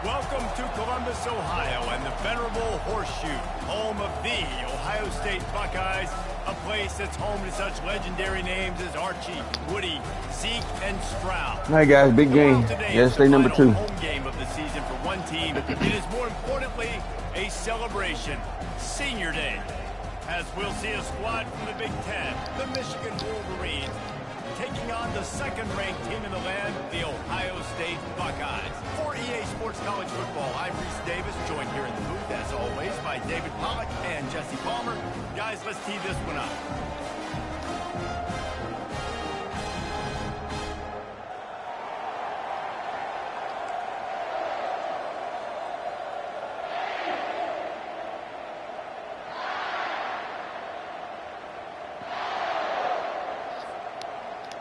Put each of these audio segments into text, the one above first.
Welcome to Columbus, Ohio, and the venerable Horseshoe, home of the Ohio State Buckeyes, a place that's home to such legendary names as Archie, Woody, Zeke, and Stroud. All right, guys, big game. Yesterday, number 2. Home game of the season for one team. It is more importantly a celebration, Senior Day, as we'll see a squad from the Big Ten, the Michigan Wolverines, taking on the second-ranked team in the land, the Ohio State Buckeyes. For EA Sports College Football, I'm Reese Davis, joined here in the booth, as always, by David Pollack and Jesse Palmer. Guys, let's tee this one up.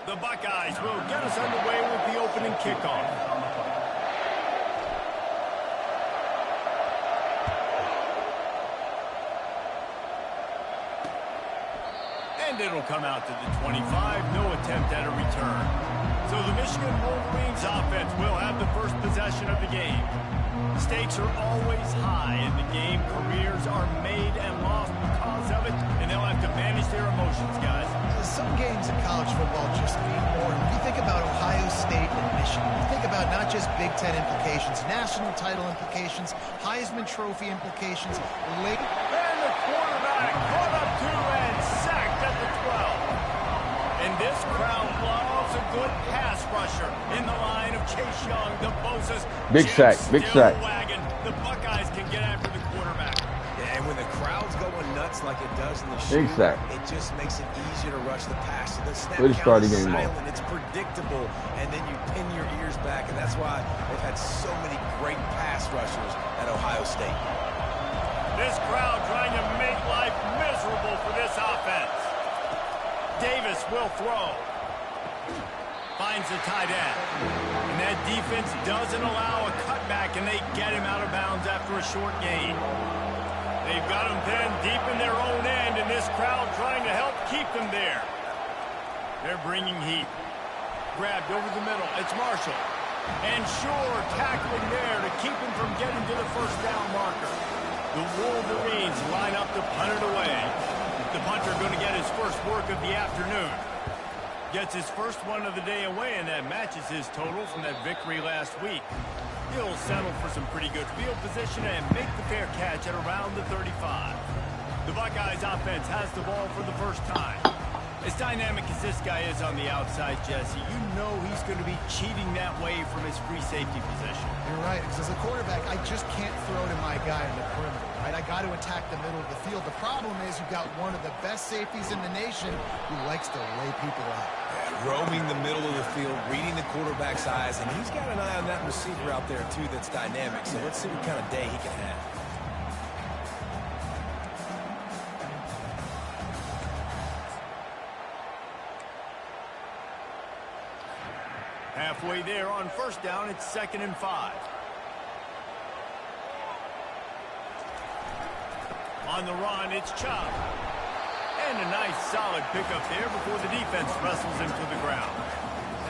The Buckeyes will get us underway with the opening kickoff. And it'll come out to the 25. No attempt at a return. So the Michigan Wolverines offense will have the first possession of the game. Stakes are always high in the game. Careers are made and lost because of it, and they'll have to manage their emotions, guys. Some games in college football just need more. When you think about Ohio State and Michigan, you think about not just Big Ten implications, national title implications, Heisman Trophy implications. And the quarterback caught up to and sacked at the 12. And this crowd loves a good pass rusher in the line of Chase Young, the Bosa's. Big sack, big sack. Wagon. The Buckeyes can get after the quarterback. And when the crowd's going nuts like it does in the shoe, it just makes it easier to rush the pass. So the snap count is silent, it's predictable, and then you pin your ears back, and that's why they've had so many great pass rushers at Ohio State. This crowd trying to make life miserable for this offense. Davis will throw. Finds the tight end. And that defense doesn't allow a cutback, and they get him out of bounds after a short gain. They've got him then deep in their own end, and this crowd trying to help keep them there. They're bringing heat. Grabbed over the middle. It's Marshall. And Shore tackling there to keep him from getting to the first down marker. The Wolverines line up to punt it away. The punter going to get his first work of the afternoon. Gets his first one of the day away, and that matches his total from that victory last week. He'll settle for some pretty good field position and make the fair catch at around the 35. The Buckeyes offense has the ball for the first time. As dynamic as this guy is on the outside, Jesse, you know he's going to be cheating that way from his free safety position. You're right, because as a quarterback, I just can't throw to my guy in the perimeter, right? I got to attack the middle of the field. The problem is you've got one of the best safeties in the nation who likes to lay people out. Roaming the middle of the field, reading the quarterback's eyes, and he's got an eye on that receiver out there, too, that's dynamic. So let's see what kind of day he can have. Halfway there on first down, it's 2nd and 5. On the run, it's Chubb. And a nice solid pickup there before the defense wrestles him to the ground.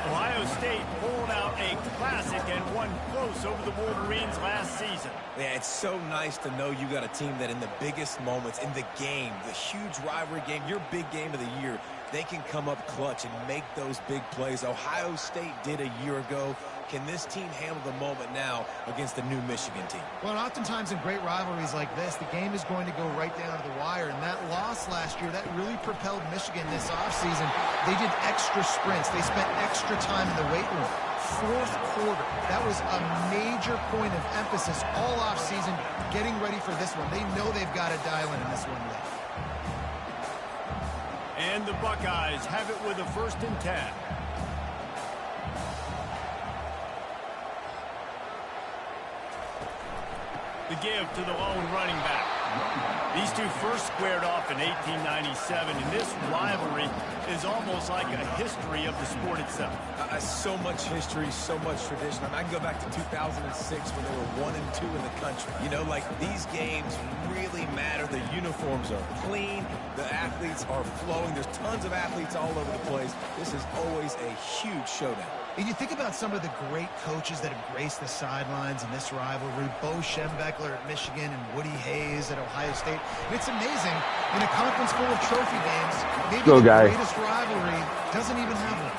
Ohio State pulled out a classic and won close over the Wolverines last season. Yeah, it's so nice to know you got a team that in the biggest moments in the game, the huge rivalry game, your big game of the year, they can come up clutch and make those big plays. Ohio State did a year ago. Can this team handle the moment now against the new Michigan team? Well, oftentimes in great rivalries like this, the game is going to go right down to the wire. And that loss last year, that really propelled Michigan this offseason. They did extra sprints. They spent extra time in the weight room. Fourth quarter, that was a major point of emphasis all offseason, getting ready for this one. They know they've got to dial in this one late. And the Buckeyes have it with a 1st and 10. The give to the lone running back. These two first squared off in 1897, and this rivalry is almost like a history of the sport itself. So much history, so much tradition. I can go back to 2006 when they were 1 and 2 in the country. You know, like, these games really matter. The uniforms are clean. The athletes are flowing. There's tons of athletes all over the place. This is always a huge showdown. And you think about some of the great coaches that have graced the sidelines in this rivalry, Bo Schembechler at Michigan and Woody Hayes at Ohio State. And it's amazing, in a conference full of trophy games, maybe the greatest rivalry doesn't even have one.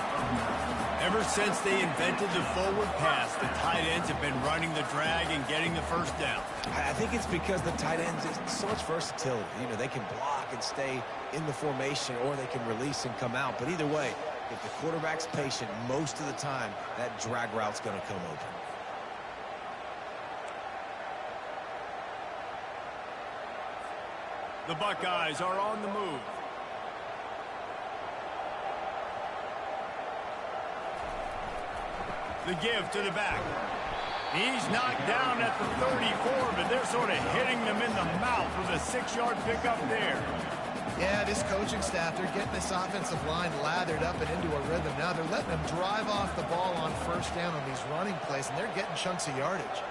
Ever since they invented the forward pass, the tight ends have been running the drag and getting the first down. I think it's because the tight ends is so much versatility. You know, they can block and stay in the formation, or they can release and come out. But either way, if the quarterback's patient, most of the time, that drag route's going to come open. The Buckeyes are on the move. The give to the back. He's knocked down at the 34, but they're sort of hitting them in the mouth with a 6-yard pickup there. Yeah, this coaching staff, they're getting this offensive line lathered up and into a rhythm. Now they're letting them drive off the ball on first down on these running plays, and they're getting chunks of yardage.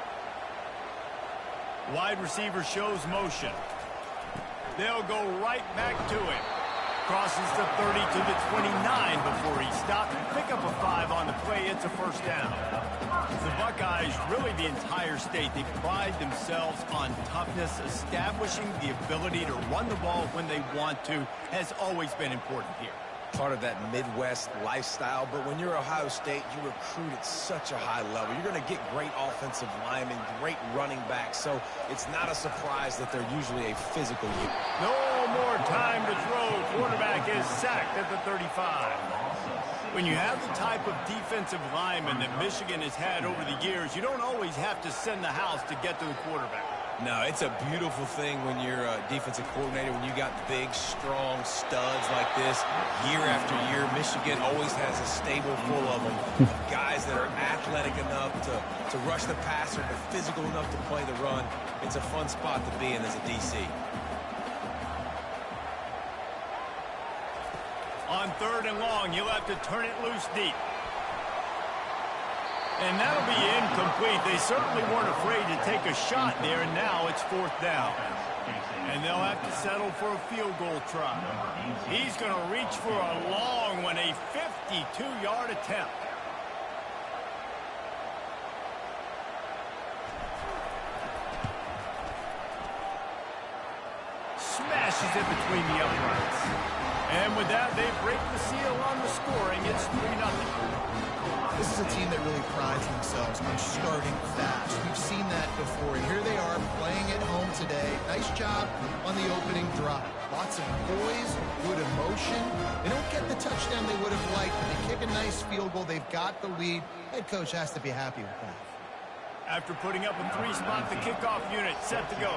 Wide receiver shows motion. They'll go right back to him. Crosses the 30 to the 29 before he stopped. Pick up a 5 on the play. It's a first down. The Buckeyes, really the entire state, they pride themselves on toughness. Establishing the ability to run the ball when they want to has always been important here. Part of that Midwest lifestyle, but when you're Ohio State, you recruit at such a high level. You're going to get great offensive linemen, great running backs, so it's not a surprise that they're usually a physical unit. No more time to throw. Quarterback is sacked at the 35. When you have the type of defensive lineman that Michigan has had over the years, you don't always have to send the house to get to the quarterback. No, it's a beautiful thing when you're a defensive coordinator, when you got big, strong studs like this. Year after year, Michigan always has a stable full of them. Guys that are athletic enough to rush the passer, but physical enough to play the run. It's a fun spot to be in as a DC. On 3rd and long, you'll have to turn it loose deep. And that'll be incomplete. They certainly weren't afraid to take a shot there, and now it's 4th down. And they'll have to settle for a field goal try. He's going to reach for a long one, a 52-yard attempt. Smashes it between the uprights. And with that, they break the seal on the scoring. It's 3-0. This is a team that really prides themselves on starting fast. We've seen that before, and here they are playing at home today. Nice job on the opening drive. Lots of poise, good emotion. They don't get the touchdown they would have liked, but they kick a nice field goal. They've got the lead. Head coach has to be happy with that. After putting up a 3-spot, the kickoff unit set to go.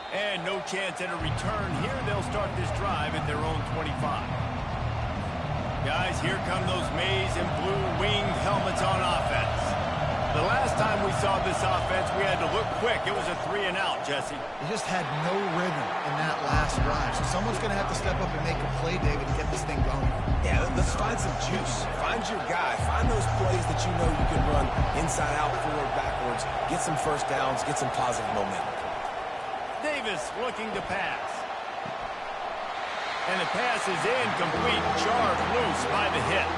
And no chance at a return here. They'll start this drive at their own 25. Guys, here come those maize and blue winged helmets on offense. The last time we saw this offense, we had to look quick. It was a 3-and-out, Jesse. They just had no rhythm in that last drive. So someone's going to have to step up and make a play, David, to get this thing going. Yeah, let's find some juice. Find your guy. Find those plays that you know you can run inside out, forward, backwards. Get some first downs. Get some positive momentum. Davis looking to pass. And the pass is incomplete. Jarred loose by the hit.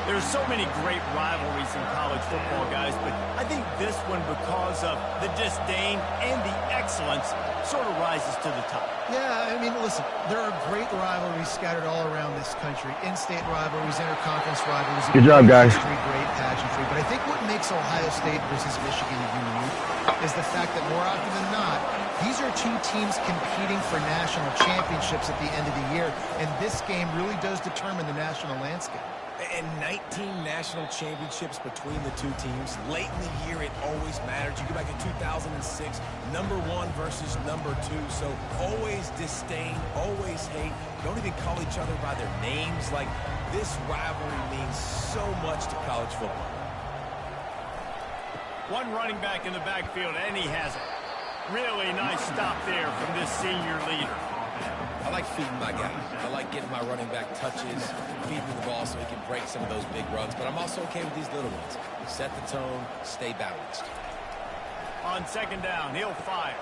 There's so many great rivalries in college football, guys, but I think this one, because of the disdain and the excellence, sort of rises to the top. Yeah, I mean, listen, there are great rivalries scattered all around this country. In-state rivalries, interconference rivalries. Good job, guys. Great pageantry. But I think what makes Ohio State versus Michigan unique is the fact that more often than not, these are two teams competing for national championships at the end of the year, and this game really does determine the national landscape. And 19 national championships between the two teams. Late in the year, it always matters. You go back to 2006, number 1 versus number 2. So always disdain, always hate. Don't even call each other by their names. Like, this rivalry means so much to college football. One running back in the backfield, and he has it. Really nice stop there from this senior leader. I like feeding my guy. I like getting my running back touches, feeding him the ball so he can break some of those big runs. But I'm also okay with these little ones. Set the tone, stay balanced. On 2nd down, he'll fire.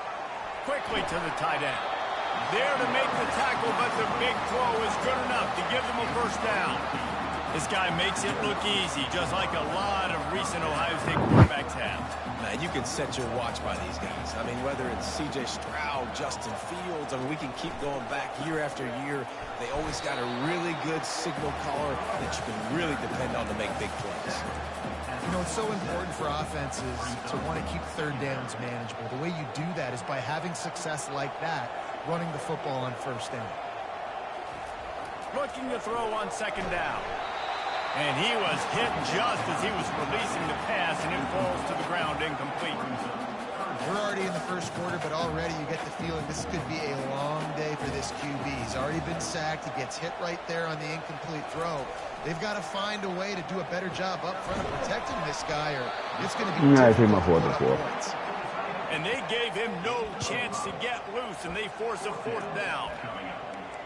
Quickly to the tight end. There to make the tackle, but the big throw is good enough to give them a first down. This guy makes it look easy, just like a lot of recent Ohio State quarterbacks have. Man, you can set your watch by these guys. I mean, whether it's C.J. Stroud, Justin Fields, I mean, we can keep going back year after year. They always got a really good signal caller that you can really depend on to make big plays. You know, it's so important for offenses to want to keep third downs manageable. The way you do that is by having success like that, running the football on first down. Looking to throw on second down. And he was hit just as he was releasing the pass, and it falls to the ground incomplete. We're already in the first quarter, but already you get the feeling this could be a long day for this QB. He's already been sacked. He gets hit right there on the incomplete throw. They've got to find a way to do a better job up front of protecting this guy, or it's going to be difficult to put up points. And they gave him no chance to get loose, and they force a fourth down.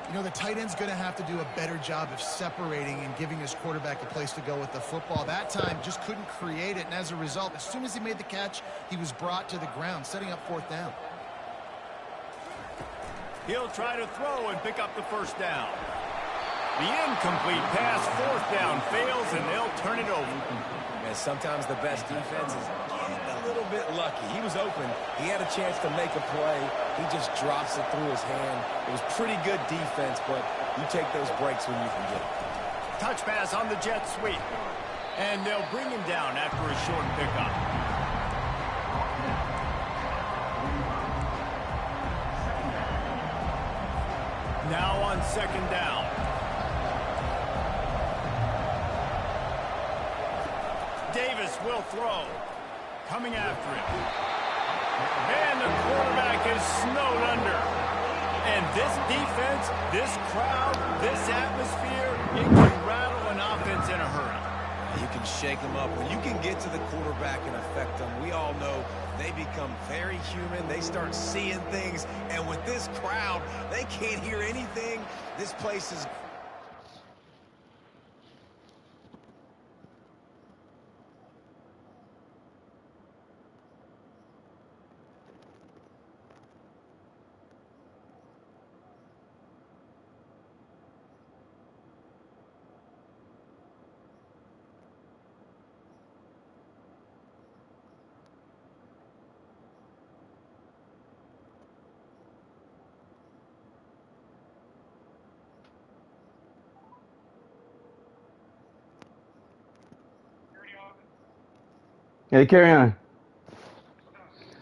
You know, the tight end's going to have to do a better job of separating and giving his quarterback a place to go with the football. That time just couldn't create it, and as a result, as soon as he made the catch, he was brought to the ground, setting up fourth down. He'll try to throw and pick up the first down. The incomplete pass, fourth down, fails, and they'll turn it over. And sometimes the best defense is getting a little bit lucky. He was open. He had a chance to make a play. He just drops it through his hand. It was pretty good defense, but you take those breaks when you can get it. Touch pass on the jet sweep. And they'll bring him down after a short pickup. Now on second down. Davis will throw. Coming after him. And the quarterback is snowed under. And this defense, this crowd, this atmosphere, it can rattle an offense in a hurry. You can shake them up. When you can get to the quarterback and affect them, we all know they become very human. They start seeing things. And with this crowd, they can't hear anything. This place is... Hey, carry on.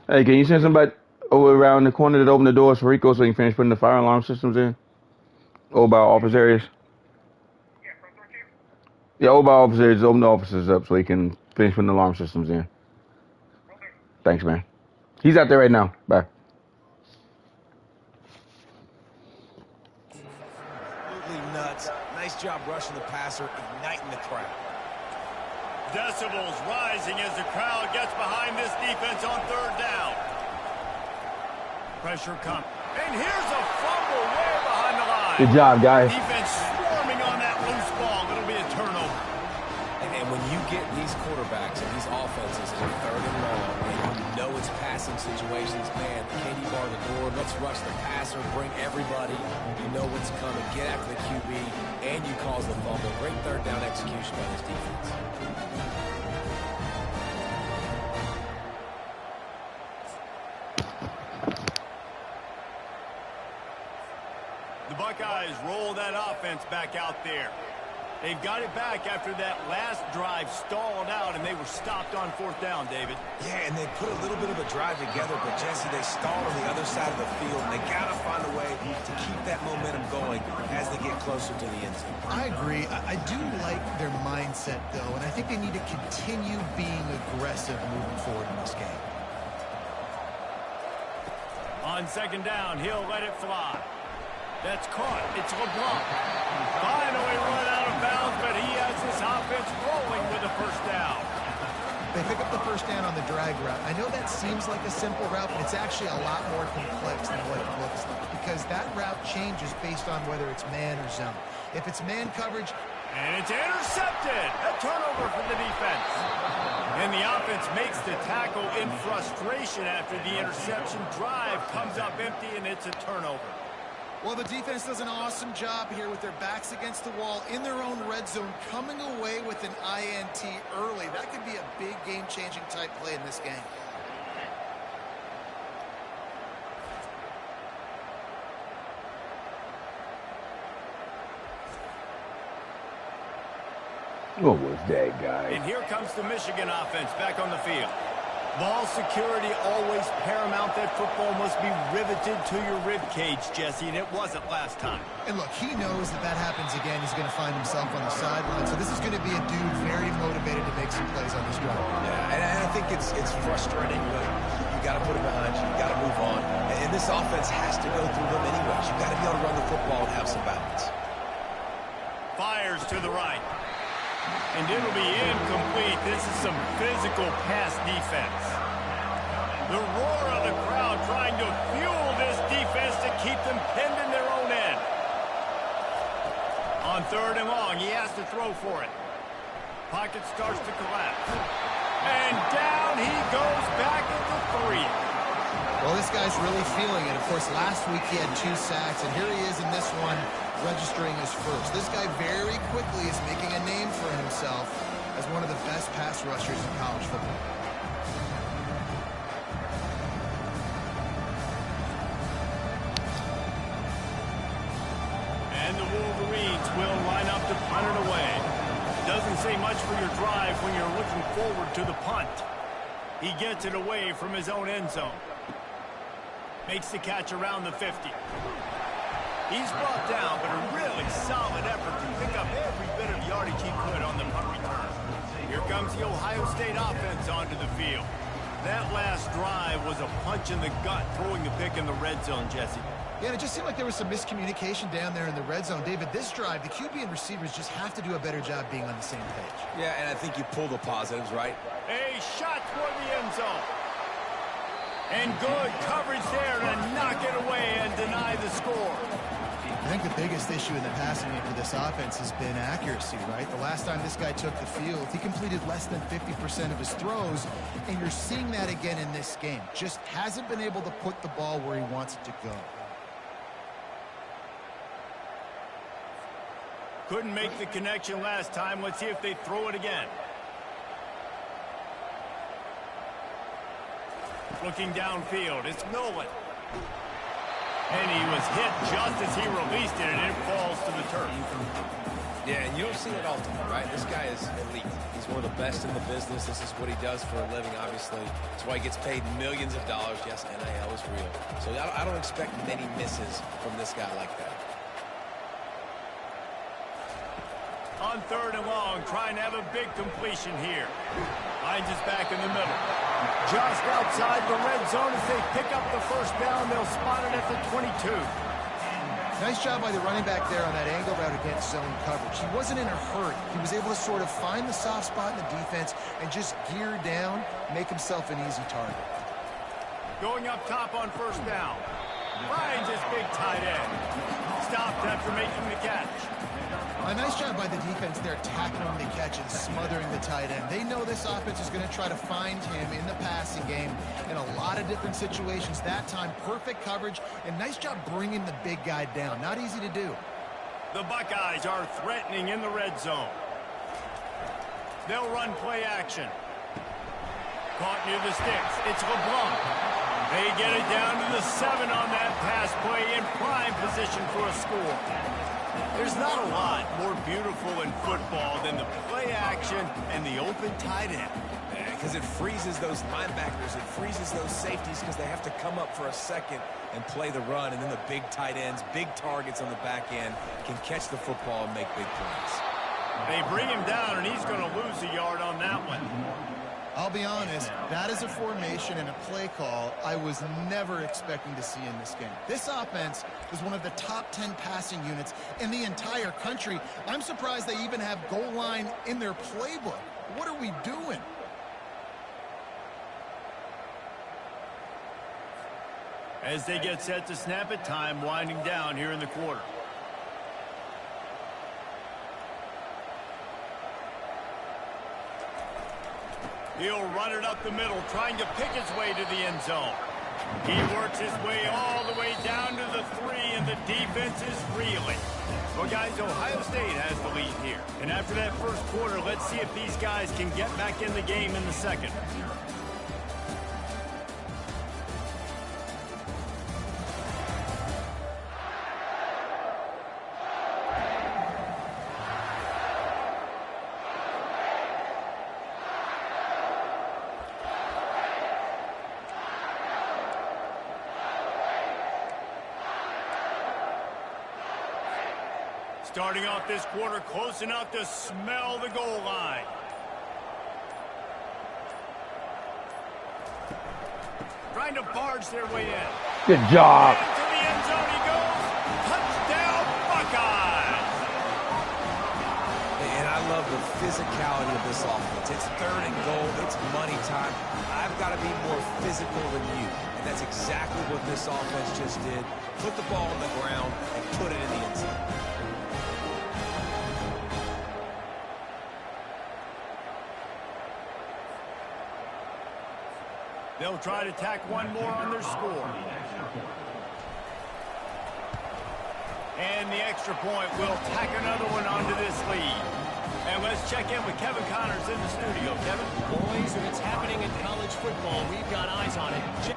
Hey, can you send somebody over around the corner to open the doors for Rico so he can finish putting the fire alarm systems in? Over by office areas? Yeah, over by office areas, open the offices up so he can finish putting the alarm systems in. Thanks, man. He's out there right now. Bye. Absolutely nuts. Nice job rushing the passer, igniting the crowd. Decibels rising as the crowd gets behind this defense on third down. Pressure comes. And here's a fumble way behind the line. Good job, guys. Defense swarming on that loose ball. It'll be a turnover. And when you get these quarterbacks and these offenses in third and long, and you know it's passing situations, man, can you bar the door? Let's rush the passer, bring everybody. You know what's coming. Get after the QB, and you cause the fumble. Great third down execution by this defense. The Buckeyes roll that offense back out there. They've got it back after that last drive stalled out, and they were stopped on fourth down, David. Yeah, and they put a little bit of a drive together, but, Jesse, they stalled on the other side of the field, and they got to find a way to keep that momentum going as they get closer to the end zone. I agree. I do like their mindset, though, and I think they need to continue being aggressive moving forward in this game. On second down, he'll let it fly. That's caught. It's LeBlanc. Finally run out of bounds, but he has his offense rolling with a first down. They pick up the first down on the drag route. I know that seems like a simple route, but it's actually a lot more complex than what it looks like, because that route changes based on whether it's man or zone. If it's man coverage... And it's intercepted. A turnover for the defense. And the offense makes the tackle in frustration after the interception. Drive comes up empty, and it's a turnover. Well, the defense does an awesome job here with their backs against the wall in their own red zone, coming away with an INT early. That could be a big game-changing type play in this game. What was that guy? And here comes the Michigan offense back on the field. Ball security always paramount. That football must be riveted to your rib cage, Jesse, and it wasn't last time. And look, he knows that that happens again. He's going to find himself on the sideline. So this is going to be a dude very motivated to make some plays on this drive. Yeah, and I think it's frustrating, but you got to put it behind you. You got to move on. And this offense has to go through them anyways. You got to be able to run the football and have some balance. Fires to the right. And it'll be incomplete. This is some physical pass defense. The roar of the crowd trying to fuel this defense to keep them pinned in their own end. On 3rd and long, he has to throw for it. Pocket starts to collapse. And down he goes back at the 3. Well, this guy's really feeling it. Of course, last week he had 2 sacks, and here he is in this one, registering his first. This guy very quickly is making a name for himself as one of the best pass rushers in college football. And the Wolverines will line up to punt it away. Doesn't say much for your drive when you're looking forward to the punt. He gets it away from his own end zone. Makes the catch around the 50. He's brought down, but a really solid effort to pick up every bit of yardage he could on the punt return. Here comes the Ohio State offense onto the field. That last drive was a punch in the gut, throwing the pick in the red zone, Jesse. Yeah, and it just seemed like there was some miscommunication down there in the red zone. David, this drive, the QB and receivers just have to do a better job being on the same page. Yeah, and I think you pull the positives, right? A shot toward the end zone. And good coverage there to knock it away and deny the score. I think the biggest issue in the passing game for this offense has been accuracy, right? The last time this guy took the field, he completed less than 50% of his throws, and you're seeing that again in this game. Just hasn't been able to put the ball where he wants it to go. Couldn't make the connection last time. Let's see if they throw it again. Looking downfield, it's Nolan. And he was hit just as he released it, and it falls to the turf. Yeah, and you don't see it all the time, right? This guy is elite. He's one of the best in the business. This is what he does for a living, obviously. That's why he gets paid millions of dollars. Yes, NIL is real. So I don't expect many misses from this guy like that. On 3rd and long, trying to have a big completion here. Finds his back in the middle. Just outside the red zone as they pick up the first down. They'll spot it at the 22. Nice job by the running back there on that angle route against zone coverage. He wasn't in a hurry. He was able to sort of find the soft spot in the defense and just gear down, make himself an easy target. Going up top on 1st down. Finds his big tight end. Stopped after making the catch. A nice job by the defense there, tackling the catch and smothering the tight end. They know this offense is going to try to find him in the passing game in a lot of different situations. That time, perfect coverage, and nice job bringing the big guy down. Not easy to do. The Buckeyes are threatening in the red zone. They'll run play action. Caught near the sticks. It's LeBlanc. They get it down to the 7 on that pass play in prime position for a score. There's not a lot more beautiful in football than the play action and the open tight end. Because it freezes those linebackers, it freezes those safeties because they have to come up for a second and play the run, and then the big tight ends, big targets on the back end can catch the football and make big plays. They bring him down, and he's going to lose a yard on that one. I'll be honest, that is a formation and a play call I was never expecting to see in this game. This offense is one of the top 10 passing units in the entire country. I'm surprised they even have goal line in their playbook. What are we doing? As they get set to snap it, time winding down here in the quarter. He'll run it up the middle, trying to pick his way to the end zone. He works his way all the way down to the 3, and the defense is reeling. Well, guys, Ohio State has the lead here. And after that first quarter, let's see if these guys can get back in the game in the second. Starting off this quarter close enough to smell the goal line. Trying to barge their way in. Good job. Into the end zone he goes. Touchdown, Buckeyes. And I love the physicality of this offense. It's 3rd and goal. It's money time. I've got to be more physical than you. And that's exactly what this offense just did. Put the ball on the ground and put it in the end zone. They'll try to tack one more on their score. And the extra point will tack another one onto this lead. And let's check in with Kevin Connors in the studio. Kevin? Boys, if it's happening in college football, we've got eyes on it.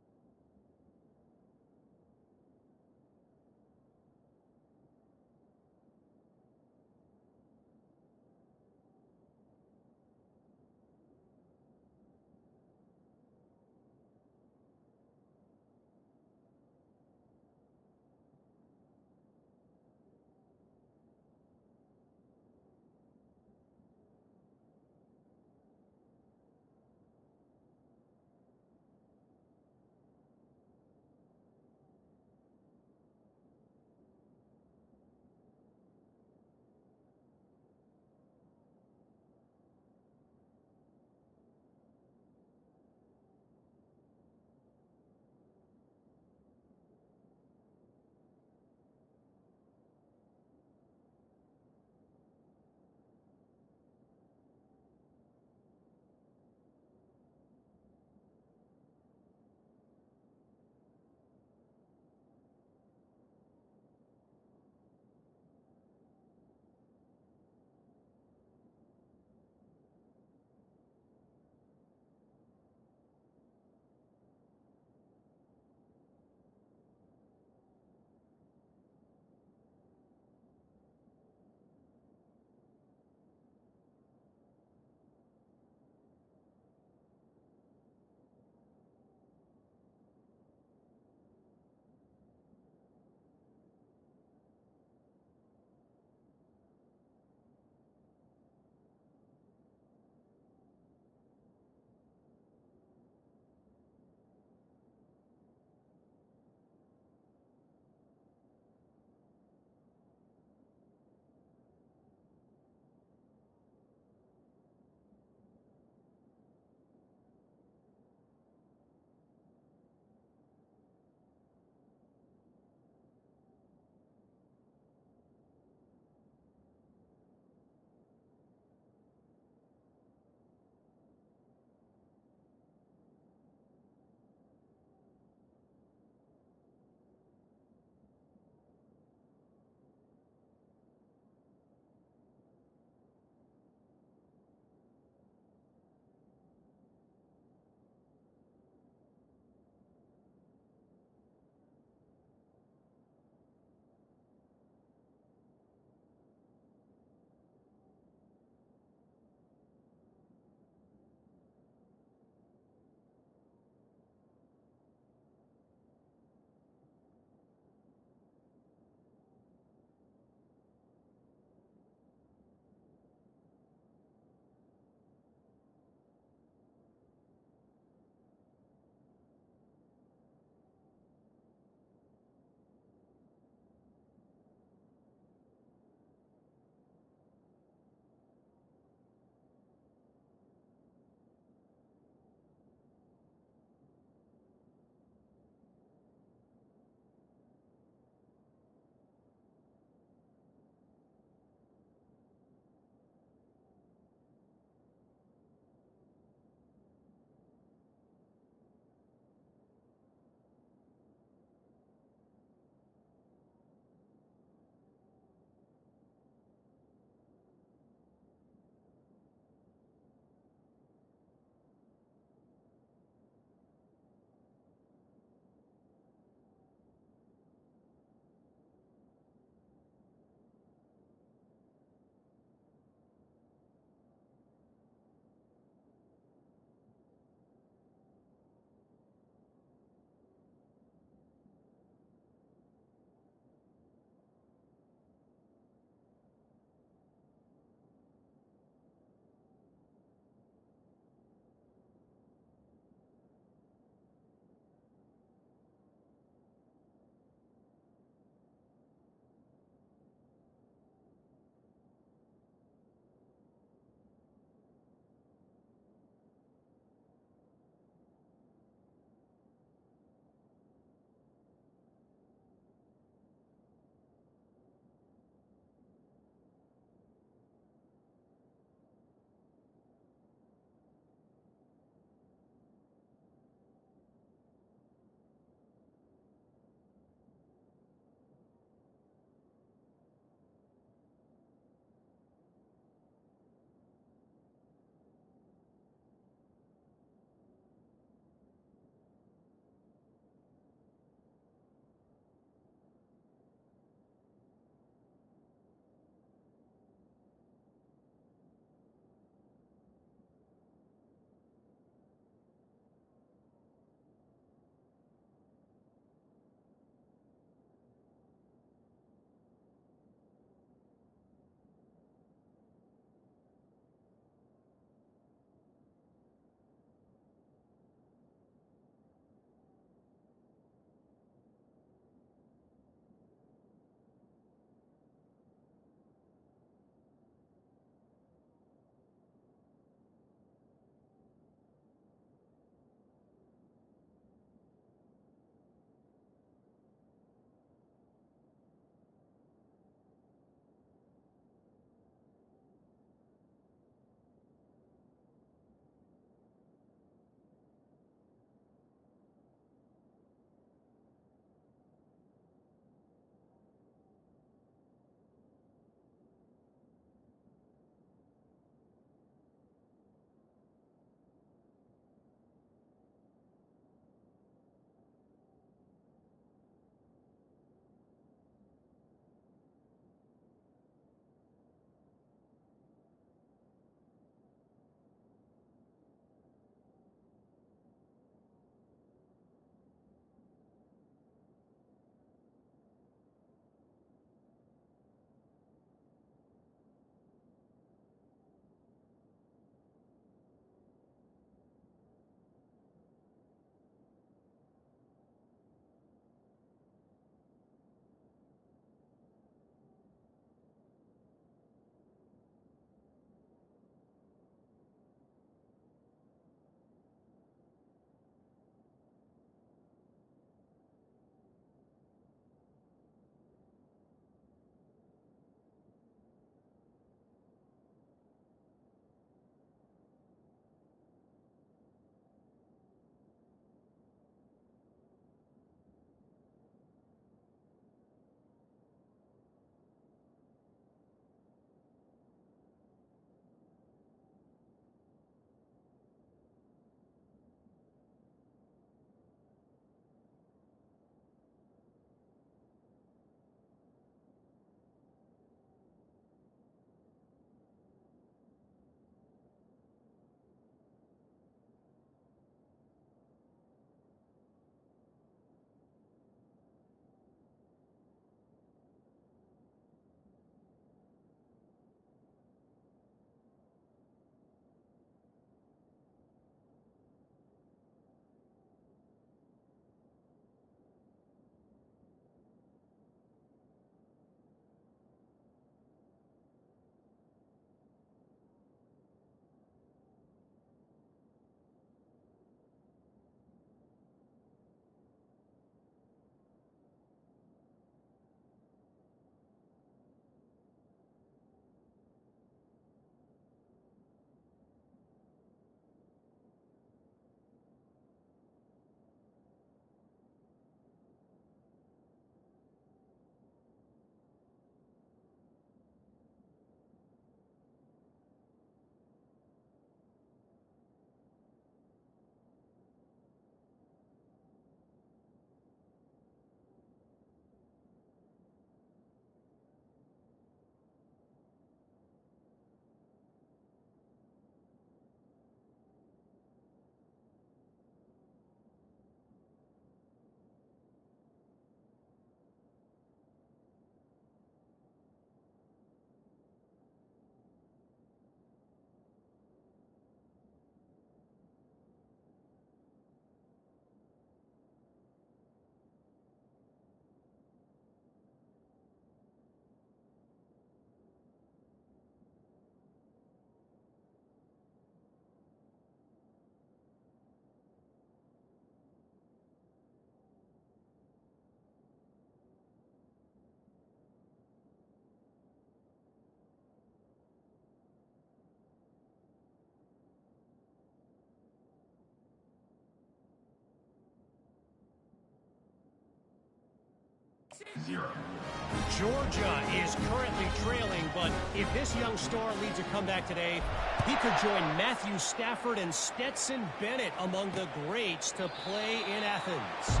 Georgia is currently trailing, but if this young star leads a comeback today, he could join Matthew Stafford and Stetson Bennett among the greats to play in Athens.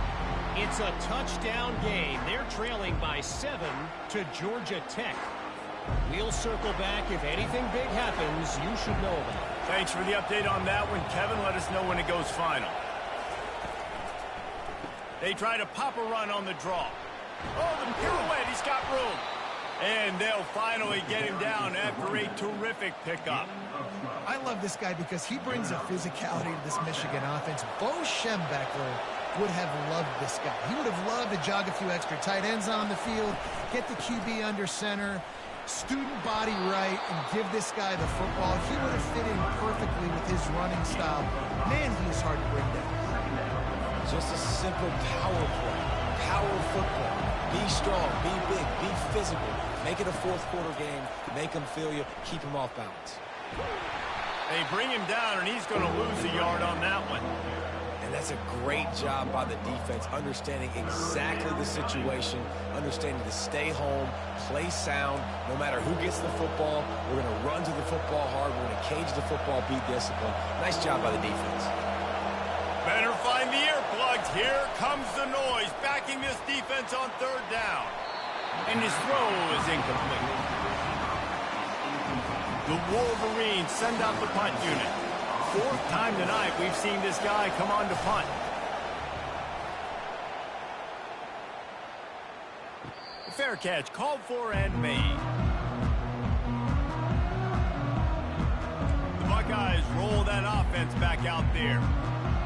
It's a touchdown game. They're trailing by 7 to Georgia Tech. We'll circle back. If anything big happens, you should know about it. Thanks for the update on that one, Kevin. Let us know when it goes final. They try to pop a run on the draw. Oh, the pirouette, he's got room. And they'll finally get him down after a terrific pickup. I love this guy because he brings a physicality to this Michigan offense. Bo Schembechler would have loved this guy. He would have loved to jog a few extra tight ends on the field, get the QB under center, student body right, and give this guy the football. He would have fit in perfectly with his running style. Man, he is hard to bring down. Just a simple power play. Power football. Be strong, be big, be physical. Make it a fourth quarter game. Make them feel you. Keep them off balance. They bring him down, and he's going to lose a yard on that one. And that's a great job by the defense, understanding exactly the situation, understanding to stay home, play sound. No matter who gets the football, we're going to run to the football hard. We're going to cage the football, be disciplined. Nice job by the defense. Better find the earplugs. Here comes the noise, backing this defense on third down. And his throw is incomplete. The Wolverines send out the punt unit. Fourth time tonight we've seen this guy come on to punt. Fair catch called for and made. The Buckeyes roll that offense back out there.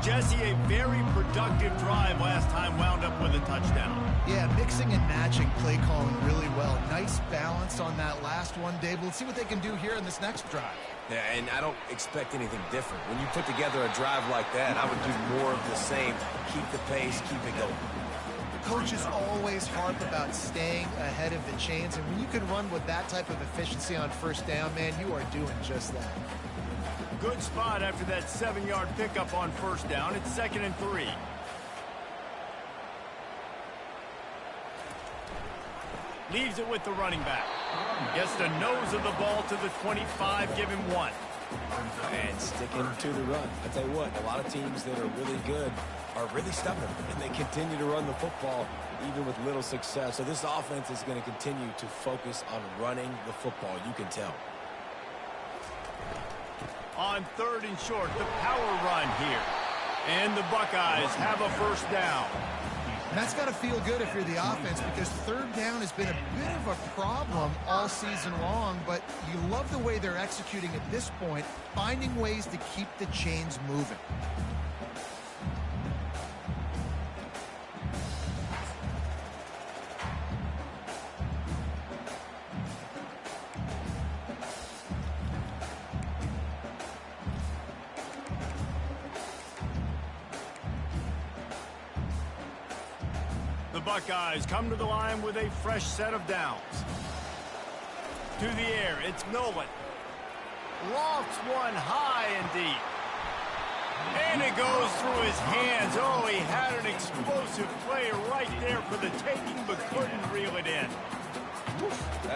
Jesse, a very productive drive last time wound up with a touchdown. Yeah, mixing and matching play calling really well. Nice balance on that last one, Dave. Let's see what they can do here in this next drive. Yeah, and I don't expect anything different. When you put together a drive like that, I would do more of the same. Keep the pace, keep it going. Coaches always harp about staying ahead of the chains, and when you can run with that type of efficiency on first down, man, you are doing just that. Good spot after that 7-yard pickup on first down. It's 2nd and 3. Leaves it with the running back. Gets the nose of the ball to the 25, give him 1. And sticking to the run. I tell you what, a lot of teams that are really good are really stubborn, and they continue to run the football even with little success. So this offense is going to continue to focus on running the football. You can tell. On 3rd and short, the power run here. And the Buckeyes have a first down. And that's got to feel good if you're the offense, because third down has been a bit of a problem all season long, but you love the way they're executing at this point, finding ways to keep the chains moving. The Buckeyes come to the line with a fresh set of downs. To the air, it's Nolan. Lofts one high and deep. And it goes through his hands. Oh, he had an explosive player right there for the taking, but couldn't reel it in.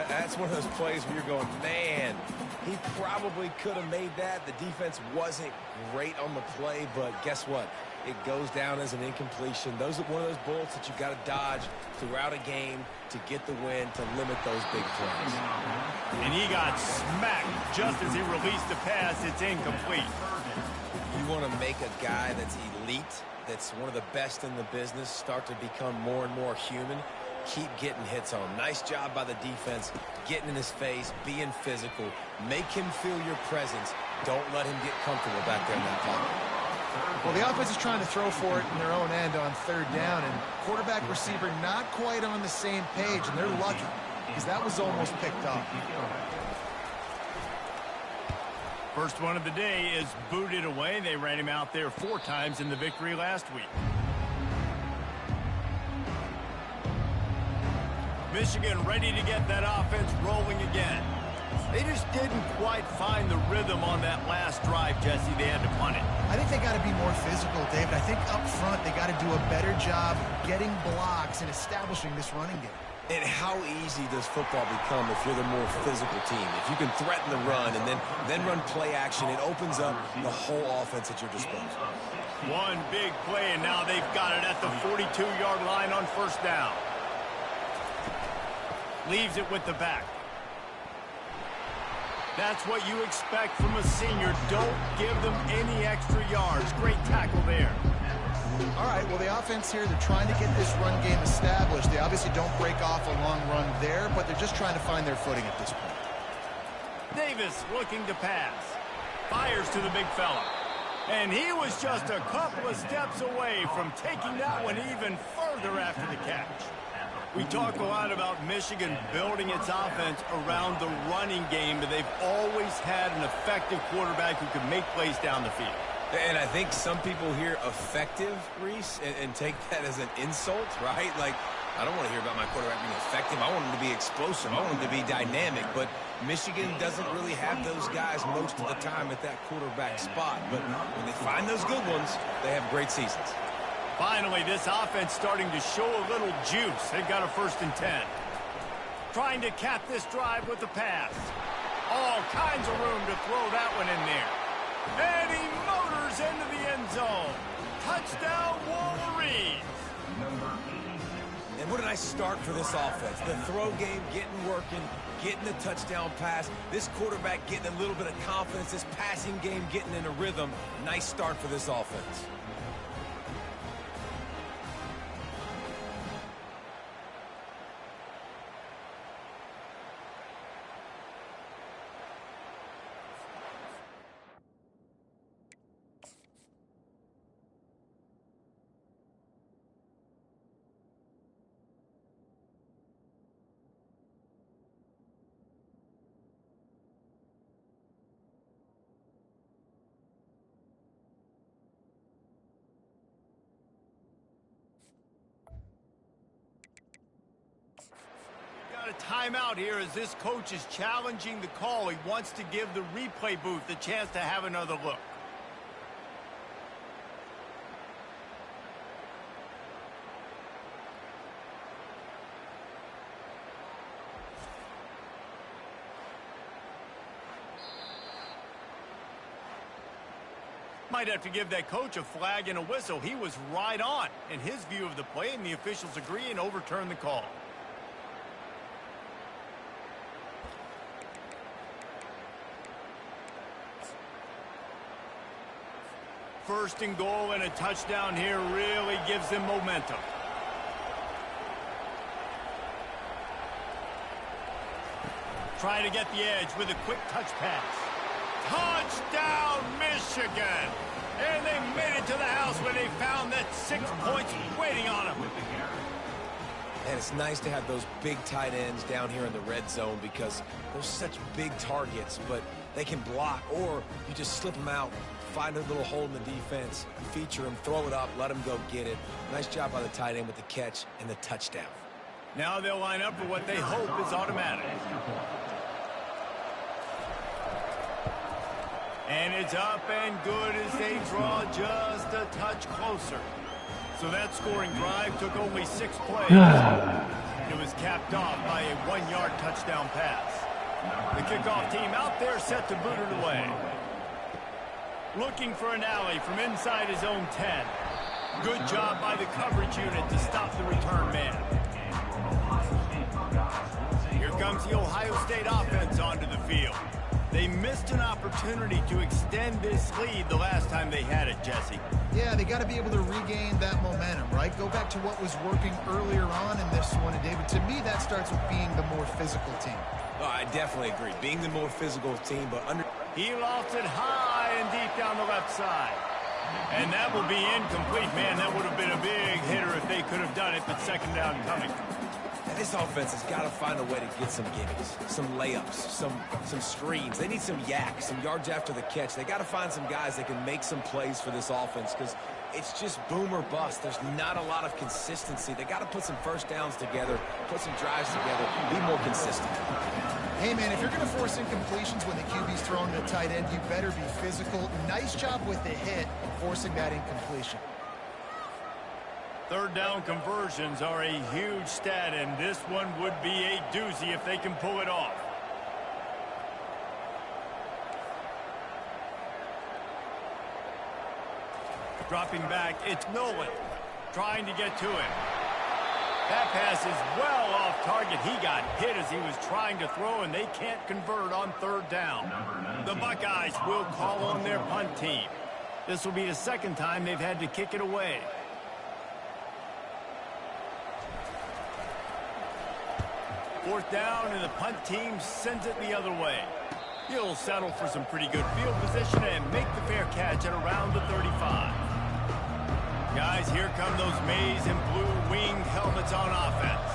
That's one of those plays where you're going, man, he probably could have made that. The defense wasn't great on the play, but guess what? It goes down as an incompletion. Those are one of those bullets that you got to dodge throughout a game to get the win, to limit those big plays. And he got smacked just as he released the pass. It's incomplete. You want to make a guy that's elite, that's one of the best in the business, start to become more and more human. Keep getting hits on him. Nice job by the defense, getting in his face, being physical. Make him feel your presence. Don't let him get comfortable back there in that pocket. Well, the offense is trying to throw for it in their own end on third down, and quarterback receiver not quite on the same page, and they're lucky because that was almost picked off. First one of the day is booted away. They ran him out there 4 times in the victory last week. Michigan ready to get that offense rolling again. They just didn't quite find the rhythm on that last drive, Jesse. They had to punt it. I think they got to be more physical, David. I think up front they got to do a better job getting blocks and establishing this running game. And how easy does football become if you're the more physical team? If you can threaten the run and then run play action, it opens up the whole offense at your disposal. One big play, and now they've got it at the 42-yard line on first down. Leaves it with the back. That's what you expect from a senior. Don't give them any extra yards. Great tackle there. All right, well, the offense here, they're trying to get this run game established. They obviously don't break off a long run there, but they're just trying to find their footing at this point. Davis looking to pass. Fires to the big fella. And he was just a couple of steps away from taking that one even further after the catch. We talk a lot about Michigan building its offense around the running game, but they've always had an effective quarterback who can make plays down the field. And I think some people hear effective, Reese, and take that as an insult, right? Like, I don't want to hear about my quarterback being effective. I want him to be explosive. I want him to be dynamic. But Michigan doesn't really have those guys most of the time at that quarterback spot. But when they find those good ones, they have great seasons. Finally, this offense starting to show a little juice. They've got a 1st and 10. Trying to cap this drive with the pass. All kinds of room to throw that one in there. And he motors into the end zone. Touchdown, Wolverines. And what a nice start for this offense. The throw game getting working, getting the touchdown pass. This quarterback getting a little bit of confidence. This passing game getting in a rhythm. Nice start for this offense. Got a timeout here as this coach is challenging the call. He wants to give the replay booth a chance to have another look. Might have to give that coach a flag and a whistle. He was right on in his view of the play, and the officials agree and overturn the call. First and goal and a touchdown here really gives them momentum. Trying to get the edge with a quick touch pass. Touchdown, Michigan! And they made it to the house when they found that 6 points waiting on them. And it's nice to have those big tight ends down here in the red zone because they're such big targets, but they can block, or you just slip them out, find a little hole in the defense, feature them, throw it up, let them go get it. Nice job by the tight end with the catch and the touchdown. Now they'll line up for what they hope is automatic. And it's up and good as they draw just a touch closer. So that scoring drive took only 6 plays. It was capped off by a 1-yard touchdown pass. The kickoff team out there set to boot it away. Looking for an alley from inside his own 10. Good job by the coverage unit to stop the return man. Here comes the Ohio State offense onto the field. They missed an opportunity to extend this lead the last time they had it, Jesse. Yeah, they got to be able to regain that momentum, right? Go back to what was working earlier on in this one, and David, to me, that starts with being the more physical team. Oh, I definitely agree. Being the more physical team, but under... He lofts it high and deep down the left side. And that will be incomplete. Man, that would have been a big hitter if they could have done it, but second down coming. And this offense has got to find a way to get some gimmies, some layups, some screens. They need some yaks, some yards after the catch. They got to find some guys that can make some plays for this offense because it's just boom or bust. There's not a lot of consistency. They got to put some first downs together, put some drives together, be more consistent. Hey, man, if you're going to force incompletions when the QB's throwing to the tight end, you better be physical. Nice job with the hit, forcing that incompletion. Third down conversions are a huge stat, and this one would be a doozy if they can pull it off. Dropping back, it's Nolan trying to get to him. That pass is well off target. He got hit as he was trying to throw, and they can't convert on third down. The Buckeyes will call on their punt team. This will be the second time they've had to kick it away. Fourth down, and the punt team sends it the other way. He'll settle for some pretty good field position and make the fair catch at around the 35. Guys, here come those maize and blue winged helmets on offense.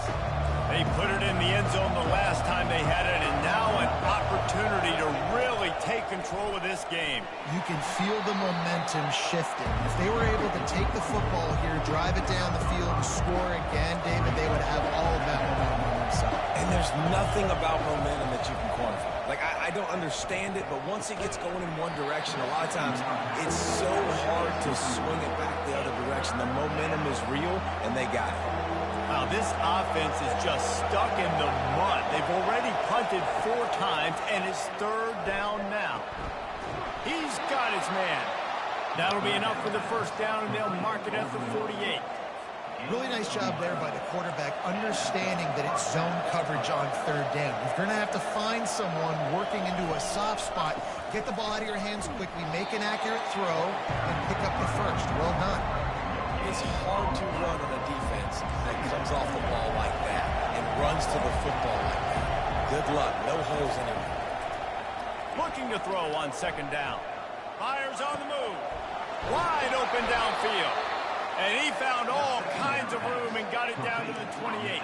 They put it in the end zone the last time they had it, and now an opportunity to really take control of this game. You can feel the momentum shifting. If they were able to take the football here, drive it down the field, and score again, David, they would have all of that momentum on their side. And there's nothing about momentum that you can quantify. Like, I don't understand it, but once it gets going in one direction, a lot of times it's so hard to swing it back the other direction. The momentum is real, and they got it. Wow, this offense is just stuck in the mud. They've already punted 4 times, and it's third down now. He's got his man. That'll be enough for the first down, and they'll mark it at the 48. Really nice job there by the quarterback, understanding that it's zone coverage on third down. If you're going to have to find someone working into a soft spot, get the ball out of your hands quickly, make an accurate throw, and pick up the first. Well done. It's hard to run on a defense that comes off the ball like that and runs to the football like that. Good luck. No holes anywhere. Looking to throw on second down. Fires on the move. Wide open downfield. And he found all kinds of room and got it down to the 28.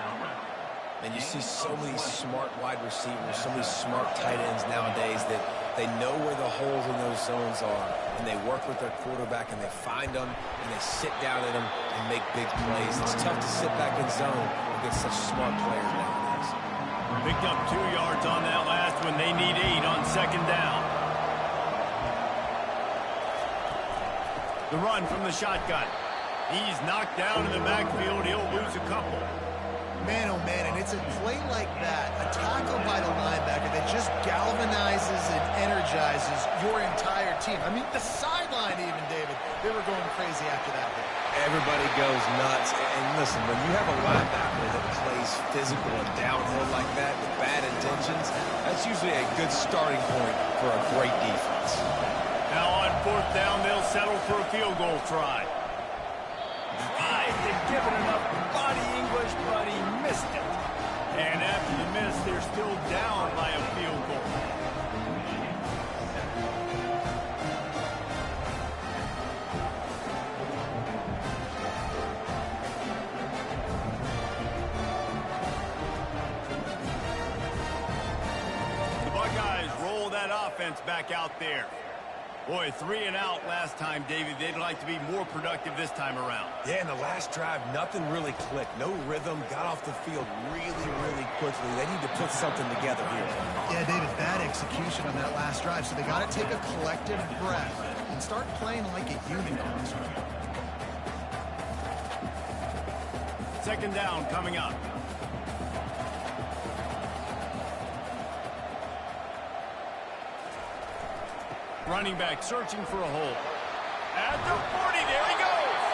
And you see so many smart wide receivers, so many smart tight ends nowadays that they know where the holes in those zones are, and they work with their quarterback, and they find them, and they sit down in them and make big plays. It's tough to sit back in zone against such smart players nowadays. Picked up 2 yards on that last one. They need 8 on second down. The run from the shotgun. He's knocked down in the backfield. He'll lose a couple. Man, oh man, and it's a play like that, a tackle by the linebacker that just galvanizes and energizes your entire team. I mean, the sideline even, David, they were going crazy after that hit. Everybody goes nuts. And listen, when you have a linebacker that plays physical and downhill like that with bad intentions, that's usually a good starting point for a great defense. Now on fourth down, they'll settle for a field goal try. Tried to give it enough body English, but he missed it. And after the miss, they're still down by a field goal. The Buckeyes roll that offense back out there. Boy, 3 and out last time, David. They'd like to be more productive this time around. Yeah, in the last drive, nothing really clicked. No rhythm, got off the field really quickly. They need to put something together here. Yeah, David, bad execution on that last drive, so they got to take a collective breath and start playing like a unit on this one. Second down coming up. Running back searching for a hole. At the 40, there he goes.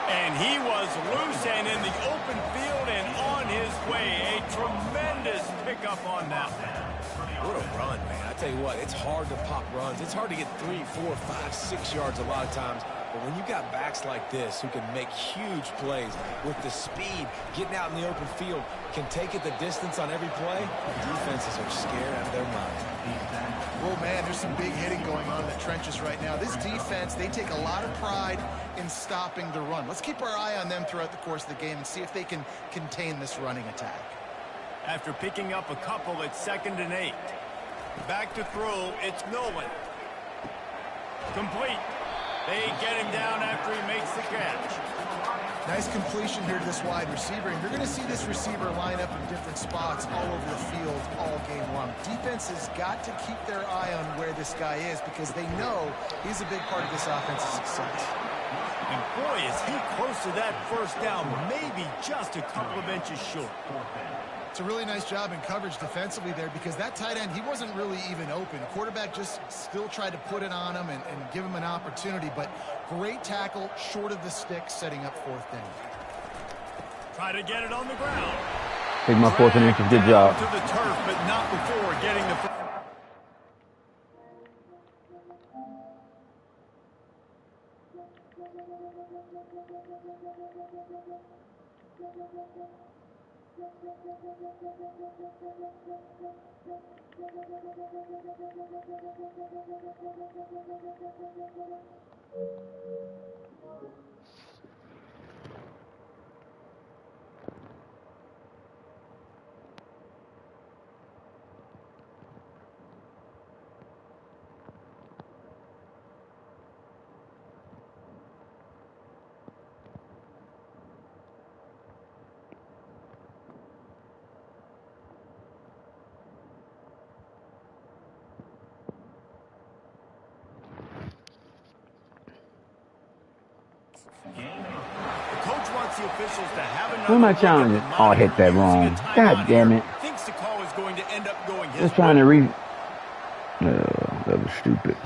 And he was loose and in the open field and on his way. A tremendous pickup on that one. What a run, man. I tell you what, it's hard to pop runs. It's hard to get 3, 4, 5, 6 yards a lot of times. But when you got backs like this who can make huge plays with the speed, getting out in the open field, can take it the distance on every play, defenses are scared out of their mind. Well, man, there's some big hitting going on in the trenches right now. This defense, they take a lot of pride in stopping the run. Let's keep our eye on them throughout the course of the game and see if they can contain this running attack. After picking up a couple, it's 2nd and 8. Back to throw, it's Nolan. Complete. They get him down after he makes the catch. Nice completion here to this wide receiver, and you're going to see this receiver line up in different spots all over the field all game long. Defense has got to keep their eye on where this guy is because they know he's a big part of this offense's success. And boy, is he close to that first down, maybe just a couple of inches short. It's a really nice job in coverage defensively there because that tight end, he wasn't really even open. The quarterback just still tried to put it on him and give him an opportunity, but great tackle short of the stick, setting up fourth down. Try to get it on the ground. Take my fourth and inches. Good job. To the turf, but not before getting the... The officials to have who am I challenging? Oh, I hit that wrong. God damn it. Thinks the call is going to end up going his Just trying to read. No, that was stupid.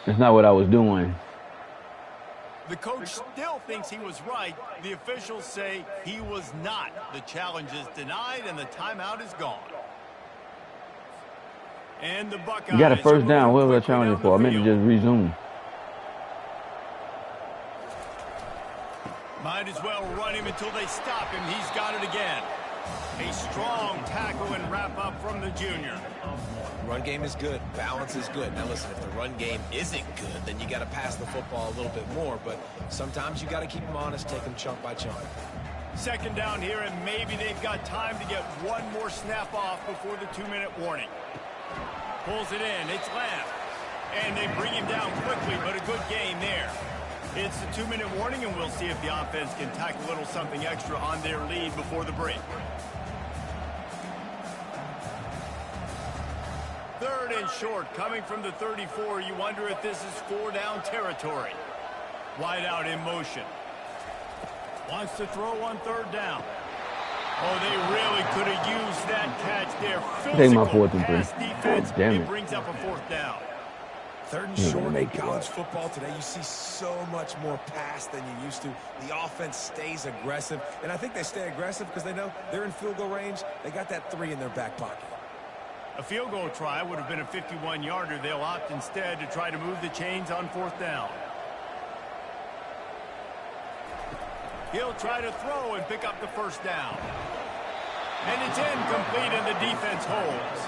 That's not what I was doing. The coach still thinks he was right. The officials say he was not. The challenge is denied and the timeout is gone. And the Buckeyes. You got a first down. What was I challenging for? I meant to just resume. Might as well run him until they stop him. He's got it again. A strong tackle and wrap up from the junior. Run game is good. Balance is good. Now listen, if the run game isn't good, then you got to pass the football a little bit more. But sometimes you got to keep them honest, take them chunk by chunk. Second down here, and maybe they've got time to get one more snap off before the 2-minute warning. Pulls it in. It's Lamb. And they bring him down quickly, but a good game there. It's the 2-minute warning, and we'll see if the offense can tack a little something extra on their lead before the break. Third and short, coming from the 34. You wonder if this is 4-down territory. Wide out in motion. Wants to throw on third down. Oh, they really could have used that catch there. Take my fourth and Pass three. defense, God damn it it. brings up a fourth down. Third and short in college football today, you see so much more pass than you used to. The offense stays aggressive, and I think they stay aggressive because they know they're in field goal range. They got that 3 in their back pocket. A field goal try would have been a 51-yarder. They'll opt instead to try to move the chains on fourth down. He'll try to throw and pick up the first down. And it's incomplete, and the defense holds.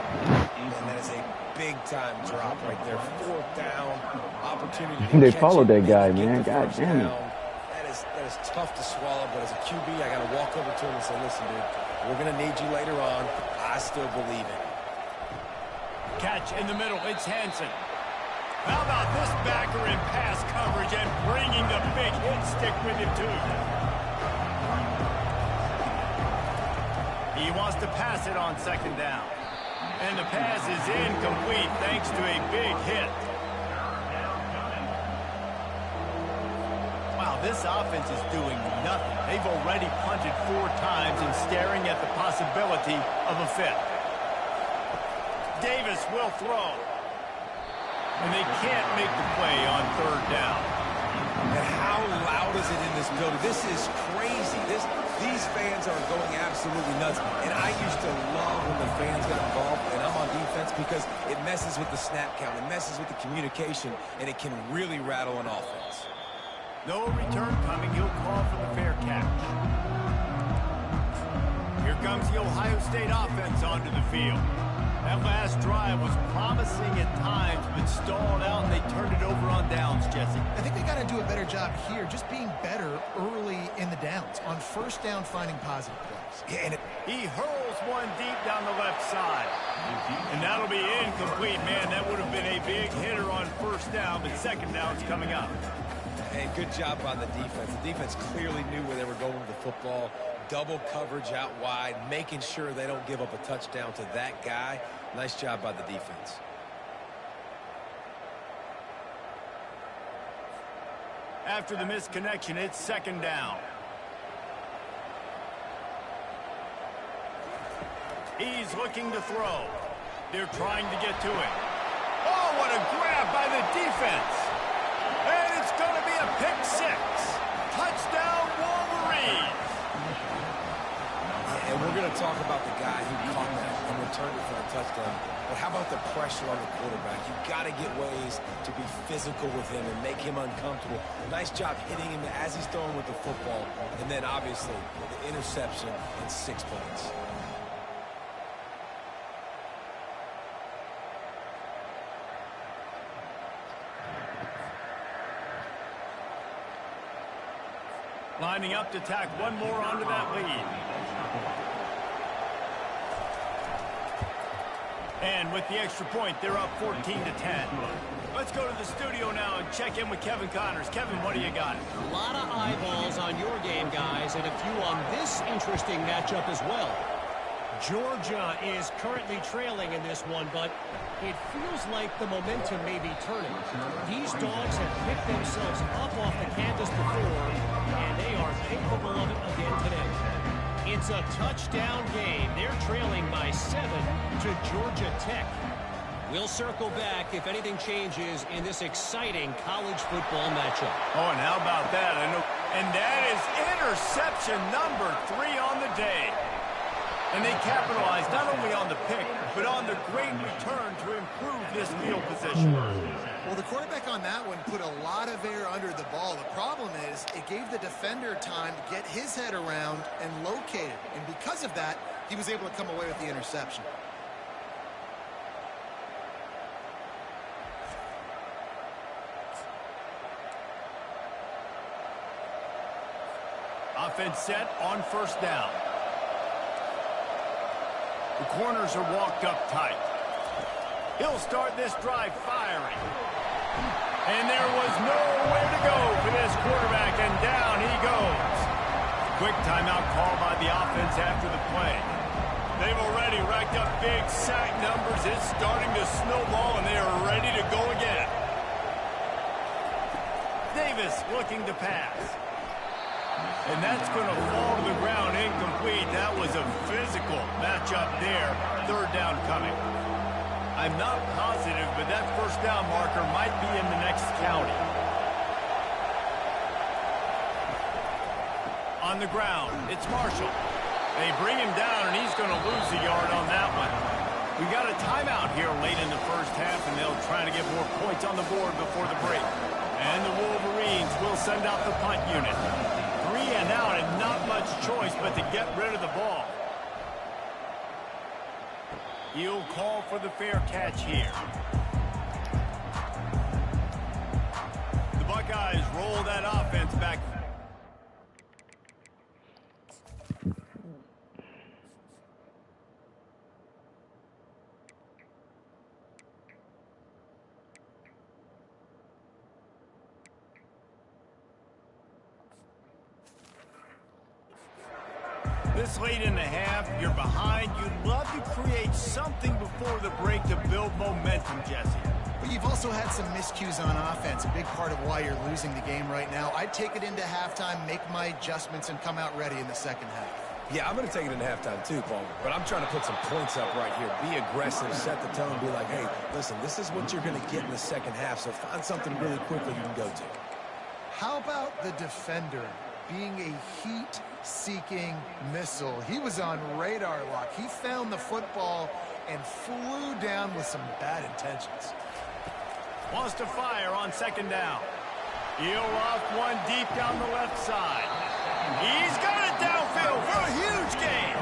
And that is a big-time drop right there. Fourth down, opportunity to They catch followed it, that guy, get man. the God first damn it. down. That is tough to swallow, but as a QB, I got to walk over to him and say, listen, dude, we're going to need you later on. I still believe it. Catch in the middle. It's Hansen. How about this backer in pass coverage and bringing the big hit stick with him, too? He wants to pass it on second down. And the pass is incomplete thanks to a big hit. Wow, this offense is doing nothing. They've already punted 4 times and staring at the possibility of a fifth. Davis will throw. And they can't make the play on third down. And how loud is it in this building? This is crazy. These fans are going absolutely nuts. And I used to love when the fans get involved, and I'm on defense because it messes with the snap count. It messes with the communication, and it can really rattle an offense. No return coming. He'll call for the fair catch. Here comes the Ohio State offense onto the field. That last drive was promising at times, but stalled out, and they turned it over on downs, Jesse. I think they got to do a better job here, just being better early in the downs, on first down, finding positive plays. Yeah, and He hurls one deep down the left side. And that'll be incomplete, man. That would have been a big hitter on first down, but second down's coming up. Hey, good job by the defense. The defense clearly knew where they were going with the football. Double coverage out wide, making sure they don't give up a touchdown to that guy. Nice job by the defense. After the missed connection, it's second down. He's looking to throw. They're trying to get to him. Oh, what a grab by the defense. And it's going to be a pick six. Touchdown, Wolverines. And we're going to talk about the guy who caught that and returned it for a touchdown. But how about the pressure on the quarterback? You've got to get ways to be physical with him and make him uncomfortable. Nice job hitting him as he's throwing with the football. And then, obviously, the interception and 6 points. Lining up to tack one more onto that lead. And with the extra point, they're up 14-10. Let's go to the studio now and check in with Kevin Connors. Kevin, what do you got? A lot of eyeballs on your game, guys, and a few on this interesting matchup as well. Georgia is currently trailing in this one, but it feels like the momentum may be turning. These dogs have picked themselves up off the canvas before, and they are capable of it again today. It's a touchdown game. They're trailing by 7 to Georgia Tech. We'll circle back if anything changes in this exciting college football matchup. Oh, and how about that? And that is interception number 3 on the day. And they capitalized not only on the pick, but on the great return to improve this field position. Well, the quarterback on that one put a lot of air under the ball. The problem is it gave the defender time to get his head around and locate it. And because of that, he was able to come away with the interception. Offense set on first down. The corners are walked up tight. He'll start this drive firing. And there was nowhere to go for this quarterback, and down he goes. Quick timeout call by the offense after the play. They've already racked up big sack numbers. It's starting to snowball, and they are ready to go again. Davis looking to pass. And that's going to fall to the ground incomplete. That was a physical matchup there. Third down coming. I'm not positive, but that first down marker might be in the next county. On the ground, it's Marshall. They bring him down, and he's going to lose a yard on that one. We got a timeout here late in the first half, and they'll try to get more points on the board before the break. And the Wolverines will send out the punt unit. 3 and out, and not much choice but to get rid of the ball. He'll call for the fair catch here. The Buckeyes roll that offense back. This late in the half, you're behind. You'd love to create something before the break to build momentum, Jesse. But you've also had some miscues on offense, a big part of why you're losing the game right now. I'd take it into halftime, make my adjustments, and come out ready in the second half. Yeah, I'm going to take it into halftime too, Paul. But I'm trying to put some points up right here. Be aggressive, set the tone, be like, hey, listen, this is what you're going to get in the second half, so find something really quickly you can go to. How about the defender being a heat-seeking missile? He was on radar lock. He found the football and flew down with some bad intentions. Wants to fire on second down. He'll off one deep down the left side. He's got it downfield for a huge gain.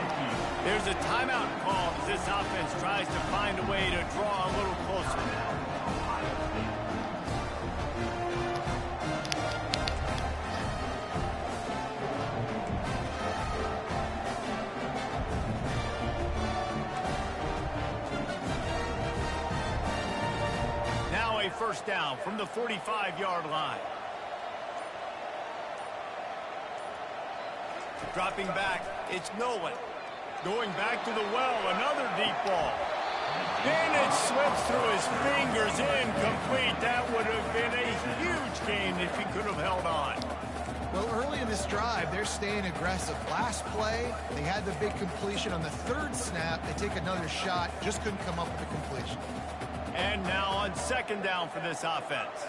There's a timeout call as this offense tries to find a way to draw a little closer. Now a first down from the 45-yard line. Dropping back, it's Nolan. Going back to the well, another deep ball. And it slips through his fingers, incomplete. That would have been a huge gain if he could have held on. this drive, they're staying aggressive. Last play, they had the big completion. On the third snap, they take another shot, just couldn't come up with the completion. And now on second down for this offense.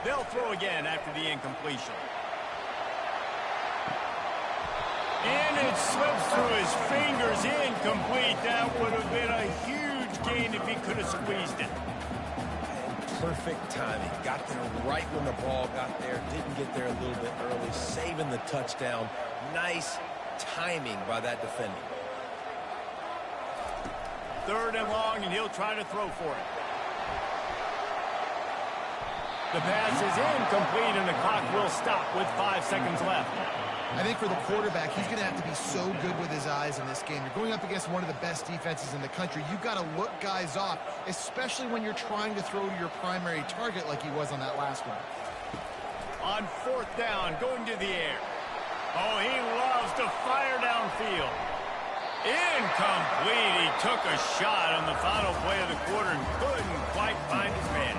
They'll throw again after the incompletion. And it slips through his fingers, incomplete. That would have been a huge gain if he could have squeezed it. Perfect timing. Got there right when the ball got there. Didn't get there a little bit early. Saving the touchdown. Nice timing by that defender. Third and long, and he'll try to throw for it. The pass is incomplete, and the clock will stop with 5 seconds left. I think for the quarterback, he's going to have to be so good with his eyes in this game. You're going up against one of the best defenses in the country. You've got to look guys off, especially when you're trying to throw to your primary target like he was on that last one. On fourth down, going to the air. Oh, he loves to fire downfield. Incomplete. He took a shot on the final play of the quarter and couldn't quite find his man.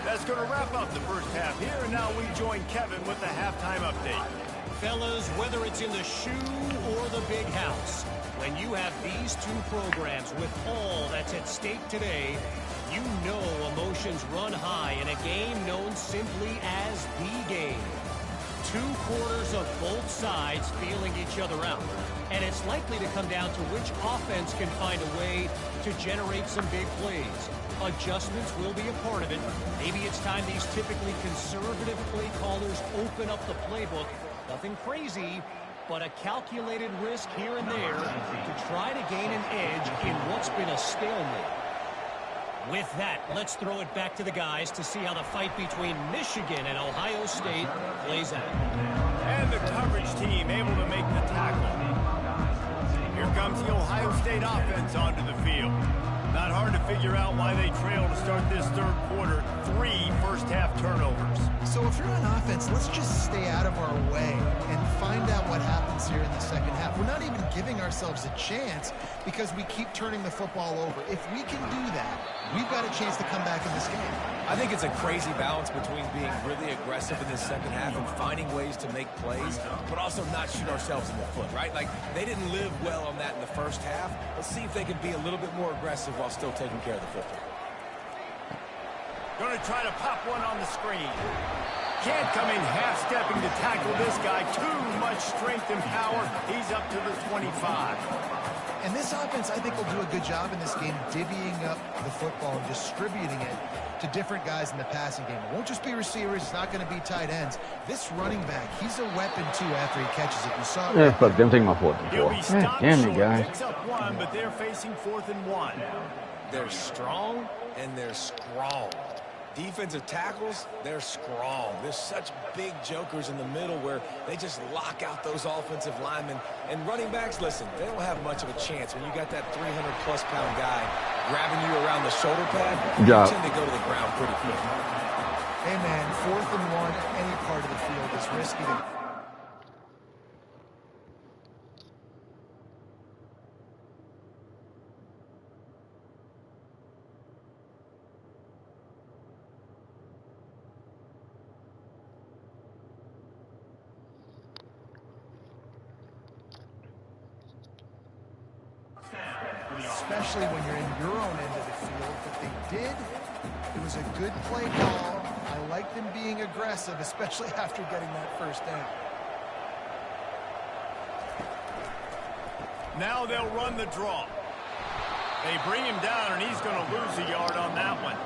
That's going to wrap up the first half here, and now we join Kevin with the halftime update. Fellas, whether it's in the shoe or the big house, when you have these two programs with all that's at stake today, you know emotions run high in a game known simply as the game. 2 quarters of both sides feeling each other out. And it's likely to come down to which offense can find a way to generate some big plays. Adjustments will be a part of it. Maybe it's time these typically conservative play callers open up the playbook. Nothing crazy, but a calculated risk here and there to try to gain an edge in what's been a stalemate. With that, let's throw it back to the guys to see how the fight between Michigan and Ohio State plays out. And the coverage team able to make the tackle. Here comes the Ohio State offense onto the field. Not hard to figure out why they trail to start this third quarter. 3 first-half turnovers. So if you're on offense, let's just stay out of our way and find out what happens here in the second half. We're not even giving ourselves a chance because we keep turning the football over. If we can do that, we've got a chance to come back in this game. I think it's a crazy balance between being really aggressive in this second half and finding ways to make plays, but also not shoot ourselves in the foot, right? Like, they didn't live well on that in the first half. Let's see if they can be a little bit more aggressive while still taking care of the football. Going to try to pop one on the screen. Can't come in half-stepping to tackle this guy. Too much strength and power. He's up to the 25. And this offense, I think, will do a good job in this game divvying up the football and distributing it to different guys in the passing game. It won't just be receivers. It's not going to be tight ends. This running back, he's a weapon, too, after he catches it. You saw it. Yeah, fuck them. Take my fourth and He'll 4. be stopped Damn short. it, guys. Picks up 1, but they're facing 4th and 1. They're strong, and they're strong. Defensive tackles, they're strong. There's such big jokers in the middle where they just lock out those offensive linemen. And running backs, listen, they don't have much of a chance when you got that 300-plus pound guy grabbing you around the shoulder pad. You tend to go to the ground pretty quick. Hey, man, 4th and 1 at any part of the field is risky to... especially when you're in your own end of the field. But they did. It was a good play call. I like them being aggressive, especially after getting that first down. Now they'll run the draw. They bring him down, and he's going to lose a yard on that one.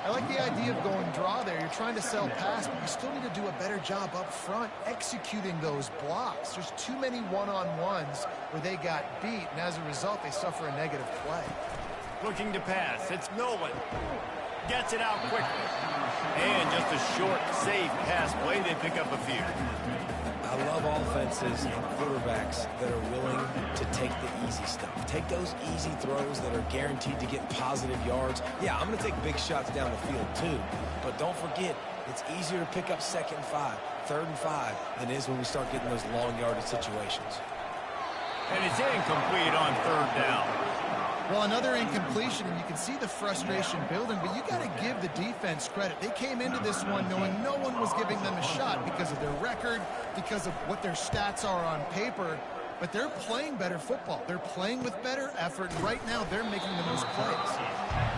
I like the idea of going draw there. You're trying to sell pass, but you still need to do a better job up front executing those blocks. There's too many one-on-ones where they got beat, and as a result, they suffer a negative play. Looking to pass. It's Nolan. Gets it out quickly. And just a short, safe pass play. They pick up a few. I love offenses and quarterbacks that are willing to take the easy stuff. Take those easy throws that are guaranteed to get positive yards. Yeah, I'm going to take big shots down the field too. But don't forget, it's easier to pick up 2nd and 5, 3rd and 5 than it is when we start getting those long yardage situations. And it's incomplete on 3rd down. Well, another incompletion, and you can see the frustration building, but you got to give the defense credit. They came into this one knowing no one was giving them a shot because of their record, because of what their stats are on paper, but they're playing better football. They're playing with better effort, and right now they're making the most plays.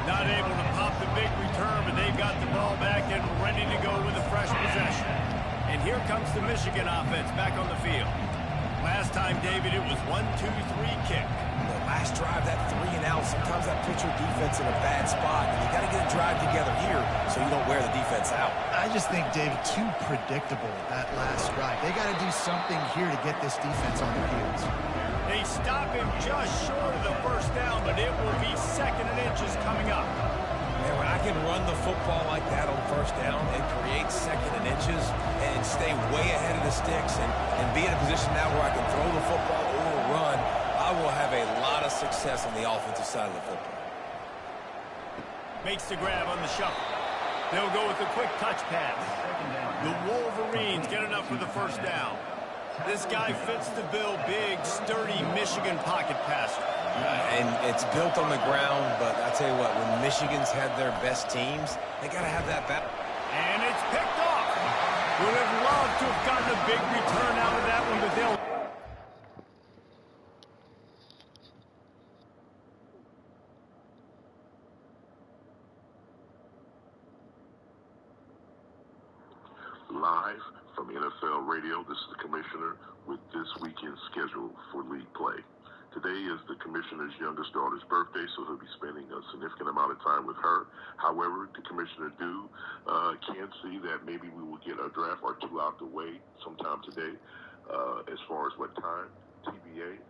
Not able to pop the big return, but they've got the ball back and ready to go with a fresh possession. And here comes the Michigan offense back on the field. Last time, David, it was 1-2-3 kick. The last drive, that 3 and out, sometimes that puts your defense in a bad spot. And you got to get a drive together here so you don't wear the defense out. I just think, David, too predictable that last drive. They got to do something here to get this defense on their heels. They stop him just short of the first down, but it will be 2nd and inches coming up. Man, when I can run the football like that on first down and create 2nd and inches and stay way ahead of the sticks and be in a position now where I can throw the football or run, I will have a lot of success on the offensive side of the football. Makes the grab on the shuffle. They'll go with a quick touch pass. The Wolverines get enough for the first down. This guy fits the bill, big, sturdy Michigan pocket passer. And it's built on the ground, but I tell you what, when Michigan's had their best teams, they got to have that back. And it's picked off. Would have loved to have gotten a big return out of that one, but they'll... Live from NFL Radio, this is the Commissioner with this weekend's schedule for league play. Today is the Commissioner's youngest daughter's birthday, so he'll be spending a significant amount of time with her. However, the Commissioner can see that maybe we will get a draft or two out the way sometime today. As far as what time, TBA,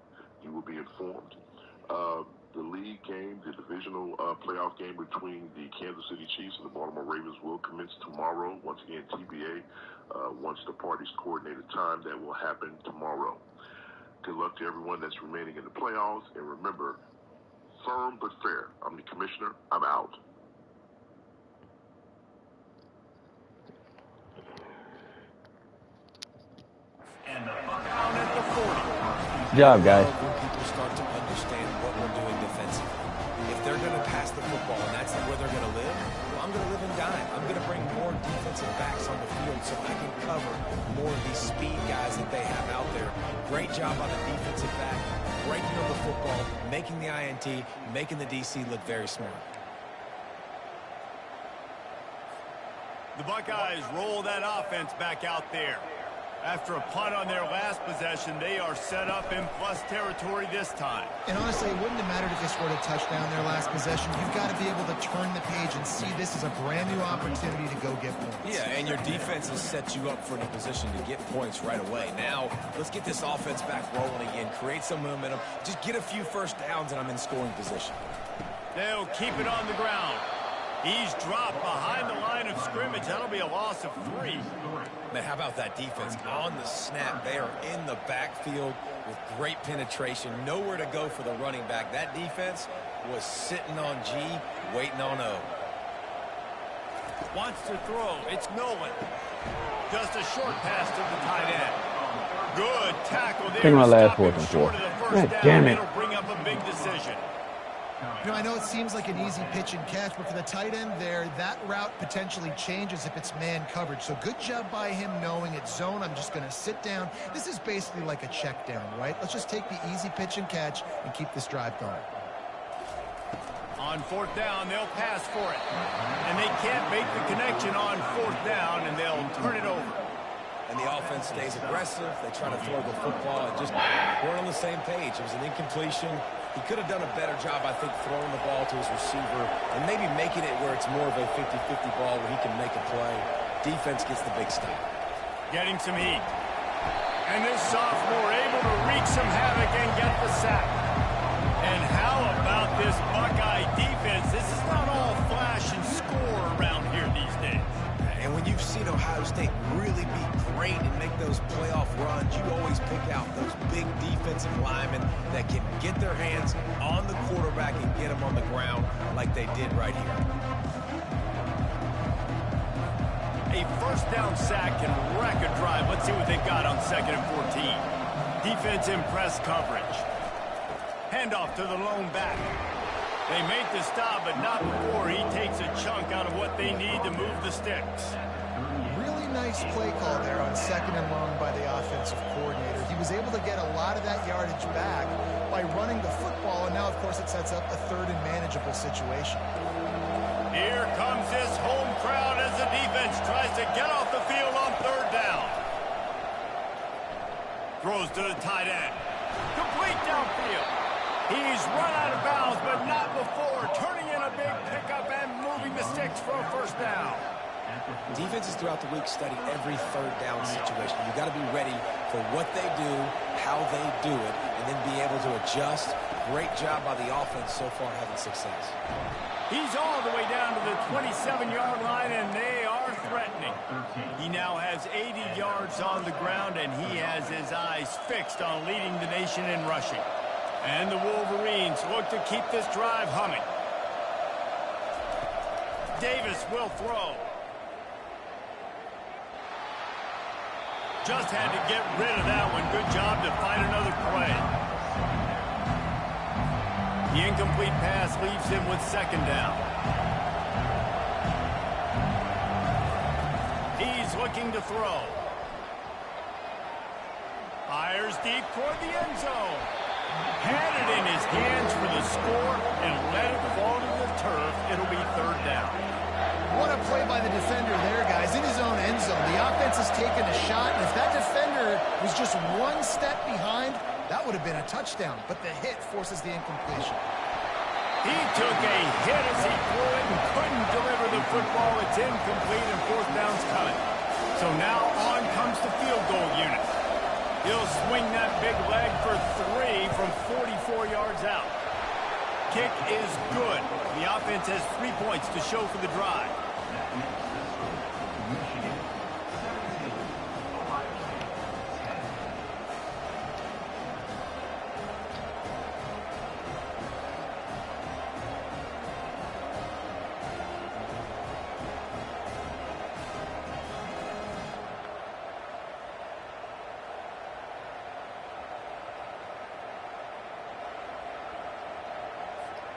you will be informed. The league game, the divisional playoff game between the Kansas City Chiefs and the Baltimore Ravens will commence tomorrow. Once again, TBA, once the parties coordinate a time, that will happen tomorrow. Good luck to everyone that's remaining in the playoffs. And remember, firm but fair. I'm the Commissioner. I'm out. And the puck out at the 40. Good job, guys. When people start to understand what we're doing defensively. If they're going to pass the football and that's where they're going to live, well, I'm going to live and dime. I'm going to bring more defensive backs on the field so I can cover more of these speed guys that they have out there. Great job on the defensive back, breaking up the football, making the INT, making the DC look very smart. The Buckeyes roll that offense back out there. After a punt on their last possession, they are set up in plus territory this time. And honestly, it wouldn't have mattered if they scored a touchdown their last possession. You've got to be able to turn the page and see this as a brand new opportunity to go get points. Yeah, and your defense has set you up for a position to get points right away. Now, let's get this offense back rolling again, create some momentum, just get a few first downs, and I'm in scoring position. They'll keep it on the ground. He's dropped behind the line of scrimmage. That'll be a loss of 3. Man, how about that defense? On the snap, they are in the backfield with great penetration. Nowhere to go for the running back. That defense was sitting on G, waiting on O. Wants to throw. It's Nolan. Just a short pass to the tight end. Good tackle there. Take my last Stop him 4th and short 4. of the first God down. damn it. It'll bring up a big decision. You know, I know it seems like an easy pitch and catch, but for the tight end there, that route potentially changes if it's man coverage. So good job by him knowing it's zone. I'm just going to sit down. This is basically like a check down, right? Let's just take the easy pitch and catch and keep this drive going. On 4th down, they'll pass for it. And they can't make the connection on 4th down, and they'll turn it over. And the offense stays aggressive. They try to throw the football and just weren't on the same page. It was an incompletion. He could have done a better job, I think, throwing the ball to his receiver and maybe making it where it's more of a 50-50 ball where he can make a play. Defense gets the big stop. Getting some heat. And this sophomore able to wreak some havoc and get the sack. And how about this Buckeye defense? This is not all flash and score around here these days. And when you've seen Ohio State really be great and make those playoff runs, you always pick out those big defensive linemen that can get their hands on the quarterback and get him on the ground like they did right here. A first down sack can wreck a drive. Let's see what they've got on 2nd and 14. Defense in press coverage. Handoff to the lone back. They make the stop, but not before he takes a chunk out of what they need to move the sticks. Really nice play call there on 2nd and long by the offensive coordinator. He was able to get a lot of that yardage back by running the football, and now, of course, it sets up a 3rd and manageable situation. Here comes this home crowd as the defense tries to get off the field on 3rd down. Throws to the tight end. Complete downfield. He's run out of bounds, but not before turning in a big pickup and moving the sticks for a 1st down. Defenses throughout the week study every 3rd down situation. You got to be ready for what they do, how they do it, and then be able to adjust. Great job by the offense so far having success. He's all the way down to the 27-yard line, and they are threatening. He now has 80 yards on the ground, and he has his eyes fixed on leading the nation in rushing. And the Wolverines look to keep this drive humming. Davis will throw. Just had to get rid of that one. Good job to find another play. The incomplete pass leaves him with 2nd down. He's looking to throw. Fires deep toward the end zone. Had it in his hands for the score and let it fall to the turf. It'll be 3rd down. What a play by the defender there, guys. In his own end zone, the offense has taken a shot, and if that defender was just 1 step behind, that would have been a touchdown. But the hit forces the incompletion. He took a hit as he threw it and couldn't deliver the football. It's incomplete and 4th down's coming. So now on comes the field goal unit. He'll swing that big leg for 3 from 44 yards out. Kick is good. The offense has 3 points to show for the drive.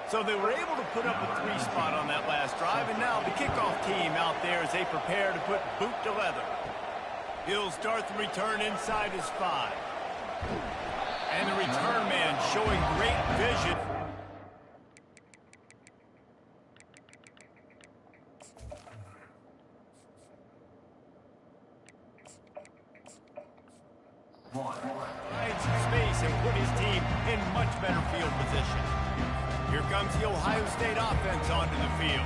So they were able to put up a 3 spot on that last drive, and now the kickoff team out there as they prepare to put boot to leather. He'll start the return inside his 5. And the return man showing great vision. Finds some space and put his team in much better field position. Here comes the Ohio State offense onto the field.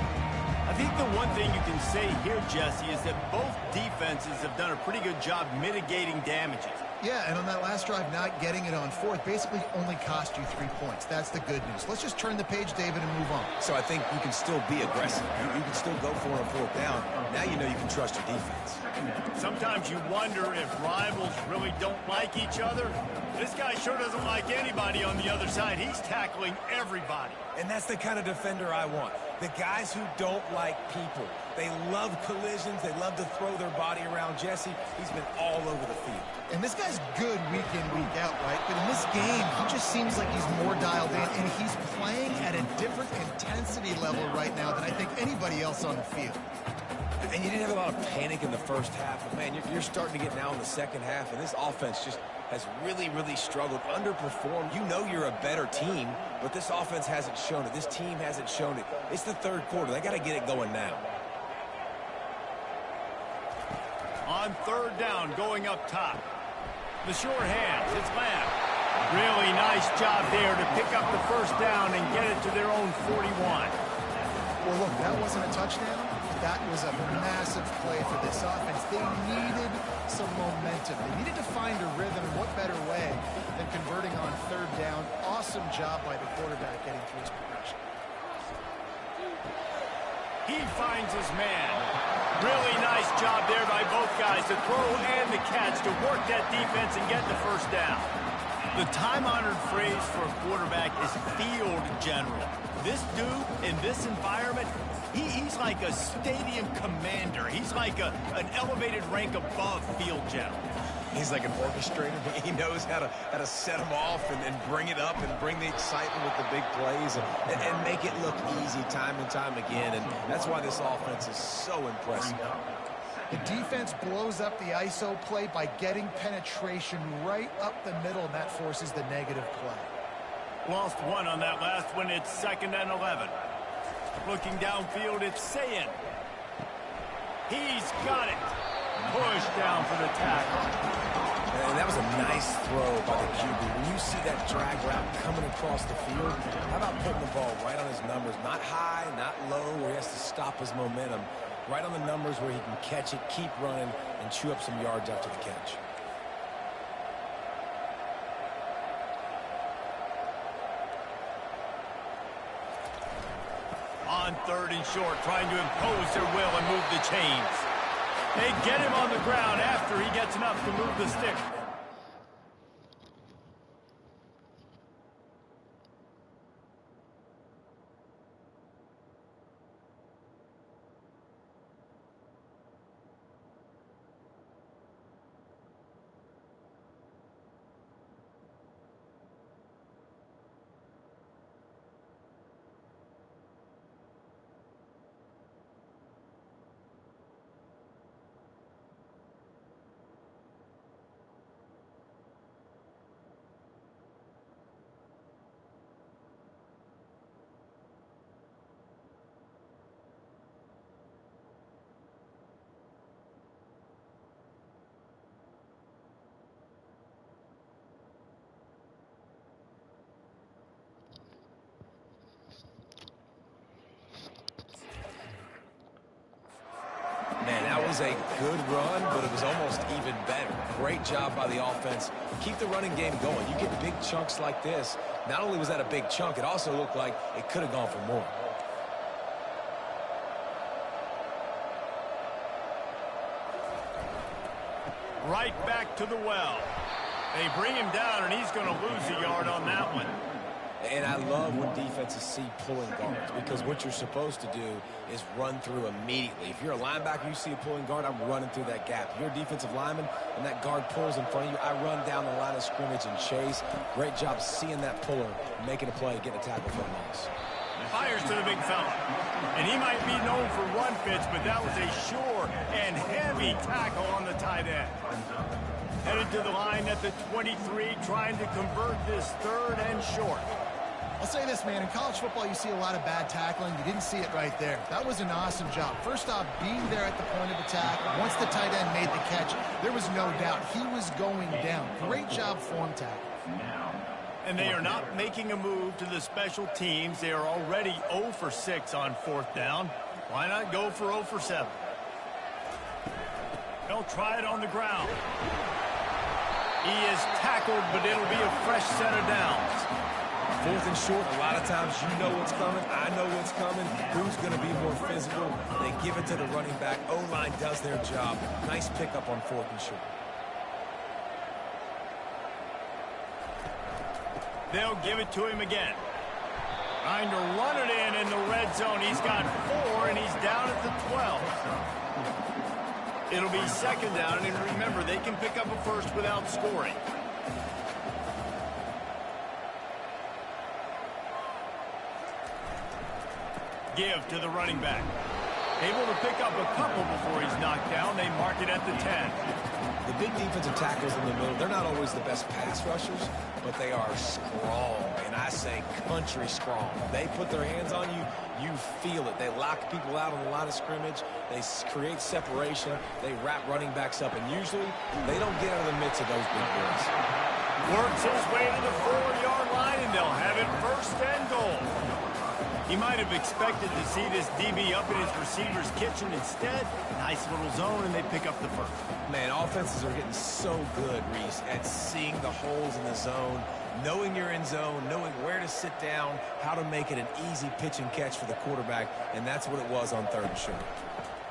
I think the one thing you can say here, Jesse, is that both defenses have done a pretty good job mitigating damages. Yeah, and on that last drive, not getting it on 4th basically only cost you 3 points. That's the good news. Let's just turn the page, David, and move on. So I think you can still be aggressive. You can still go for a 4th down. Now you know you can trust your defense. Sometimes you wonder if rivals really don't like each other. This guy sure doesn't like anybody on the other side. He's tackling everybody. And that's the kind of defender I want. The guys who don't like people. They love collisions. They love to throw their body around. Jesse, he's been all over the field. And this guy's good week in, week out, right? But in this game, he just seems like he's more dialed in, and he's playing at a different intensity level right now than I think anybody else on the field. And you didn't have a lot of panic in the first half. But, man, you're starting to get now in the second half, and this offense just has really, really struggled, underperformed. You know you're a better team, but this offense hasn't shown it. This team hasn't shown it. It's the 3rd quarter. They got to get it going now. On 3rd down, going up top. The short hands, it's Lamb. Really nice job there to pick up the 1st down and get it to their own 41. Well, look, that wasn't a touchdown. That was a massive play for this offense. They needed some momentum. They needed to find a rhythm, and what better way than converting on 3rd down. Awesome job by the quarterback getting through his progression. He finds his man. Really nice job there by both guys to throw and the catch to work that defense and get the 1st down. The time-honored phrase for a quarterback is field general. This dude in this environment, he's like a stadium commander. He's like an elevated rank above field general. He's like an orchestrator. He knows how to set them off and bring it up and bring the excitement with the big plays and make it look easy time and time again. And that's why this offense is so impressive. The defense blows up the ISO play by getting penetration right up the middle, and that forces the negative play. Lost one on that last one. It's 2nd and 11. Looking downfield, it's Sayin. He's got it. Push down for the tackle. And that was a nice throw by the QB. When you see that drag route coming across the field, how about putting the ball right on his numbers? Not high, not low, where he has to stop his momentum. Right on the numbers where he can catch it, keep running, and chew up some yards after the catch. On 3rd and short, trying to impose their will and move the chains. They get him on the ground after he gets enough to move the stick. Man, that was a good run, but it was almost even better. Great job by the offense. Keep the running game going. You get big chunks like this. Not only was that a big chunk, it also looked like it could have gone for more. Right back to the well. They bring him down, and he's going to lose a yard on that one. And I love when defenses see pulling guards, because what you're supposed to do is run through immediately. If you're a linebacker, you see a pulling guard, I'm running through that gap. If you're a defensive lineman and that guard pulls in front of you, I run down the line of scrimmage and chase. Great job seeing that puller, making a play, getting a tackle for a loss. Fires to the big fella. And he might be known for run fits, but that was a sure and heavy tackle on the tight end. Headed to the line at the 23, trying to convert this 3rd and short. I'll say this, man. In college football, you see a lot of bad tackling. You didn't see it right there. That was an awesome job. First off, being there at the point of attack. Once the tight end made the catch, there was no doubt he was going down. Great job form tackle. And they are not making a move to the special teams. They are already 0 for 6 on 4th down. Why not go for 0 for 7? They'll try it on the ground. He is tackled, but it'll be a fresh set of downs. 4th and short, a lot of times you know what's coming. I know what's coming. Who's going to be more physical? They give it to the running back. O-line does their job. Nice pickup on 4th and short. They'll give it to him again. Trying to run it in the red zone. He's got 4, and he's down at the 12. It'll be 2nd down, and remember, they can pick up a first without scoring. Give to the running back. Able to pick up a couple before he's knocked down. They mark it at the 10. The big defensive tackles in the middle, they're not always the best pass rushers, but they are strong, and I say country strong. They put their hands on you, you feel it. They lock people out on the line of scrimmage. They create separation. They wrap running backs up, and usually they don't get out of the midst of those big boys. Works his way to the 4-yard line, and they'll have it 1st and goal. He might have expected to see this DB up in his receiver's kitchen. Instead, nice little zone, and they pick up the first. Man, offenses are getting so good, Reese, at seeing the holes in the zone, knowing you're in zone, knowing where to sit down, how to make it an easy pitch and catch for the quarterback, and that's what it was on 3rd and short.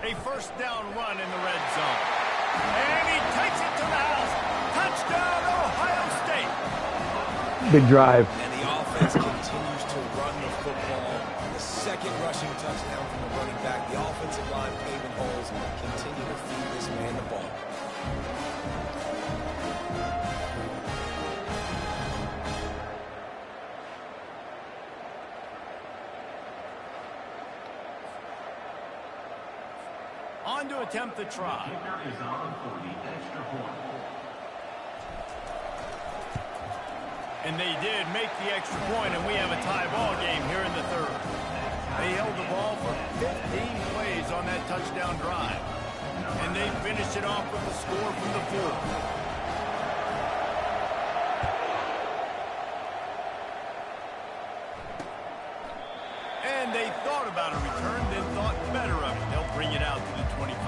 A 1st down run in the red zone. And he takes it to the house. Touchdown, Ohio State. Big drive. And the offense continues to run the football. The 2nd rushing touchdown from the running back. The offensive line paving holes, continue to feed this man the ball. On to attempt the try. And they did make the extra point, and we have a tie ball game here in the third. They held the ball for 15 plays on that touchdown drive. And they finished it off with a score from the fourth. And they thought about a return, then thought better of it. They'll bring it out to the 25.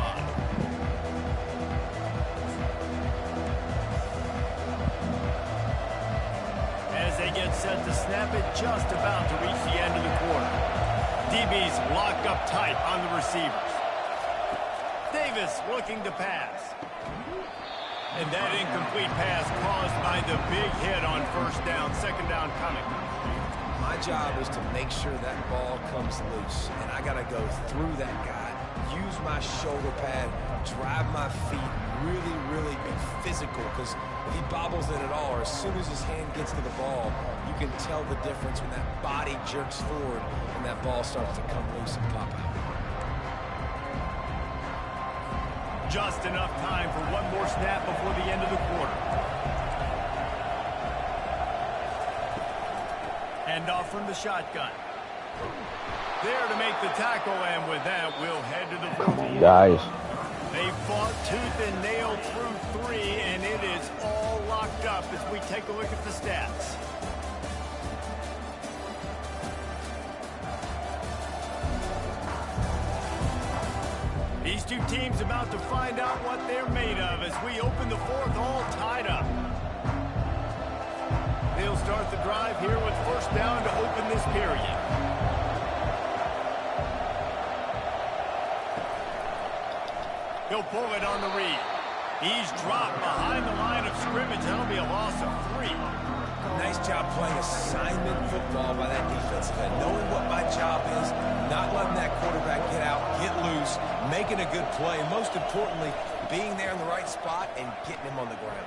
As they get set to snap it, just about to reach the end of the quarter. DB's locked up tight on the receivers. Davis looking to pass. And that incomplete pass caused by the big hit on first down, second down coming. My job is to make sure that ball comes loose, and I got to go through that guy, use my shoulder pad, drive my feet, really be physical, because if he bobbles it at all, or as soon as his hand gets to the ball, you can tell the difference when that body jerks forward and that ball starts to come loose and pop out. Just enough time for one more snap before the end of the quarter. Hand off from the shotgun. There to make the tackle, and with that, we'll head to the field. Guys. They fought tooth and nail through 3, and it is all locked up as we take a look at the stats. These two teams about to find out what they're made of as we open the fourth, all tied up. They'll start the drive here with first down to open this period. He'll pull it on the read. He's dropped behind the line of scrimmage. That'll be a loss of 3. Nice job playing assignment football by that defensive end. Knowing what my job is, not letting that quarterback get out, get loose, making a good play, and most importantly, being there in the right spot and getting him on the ground.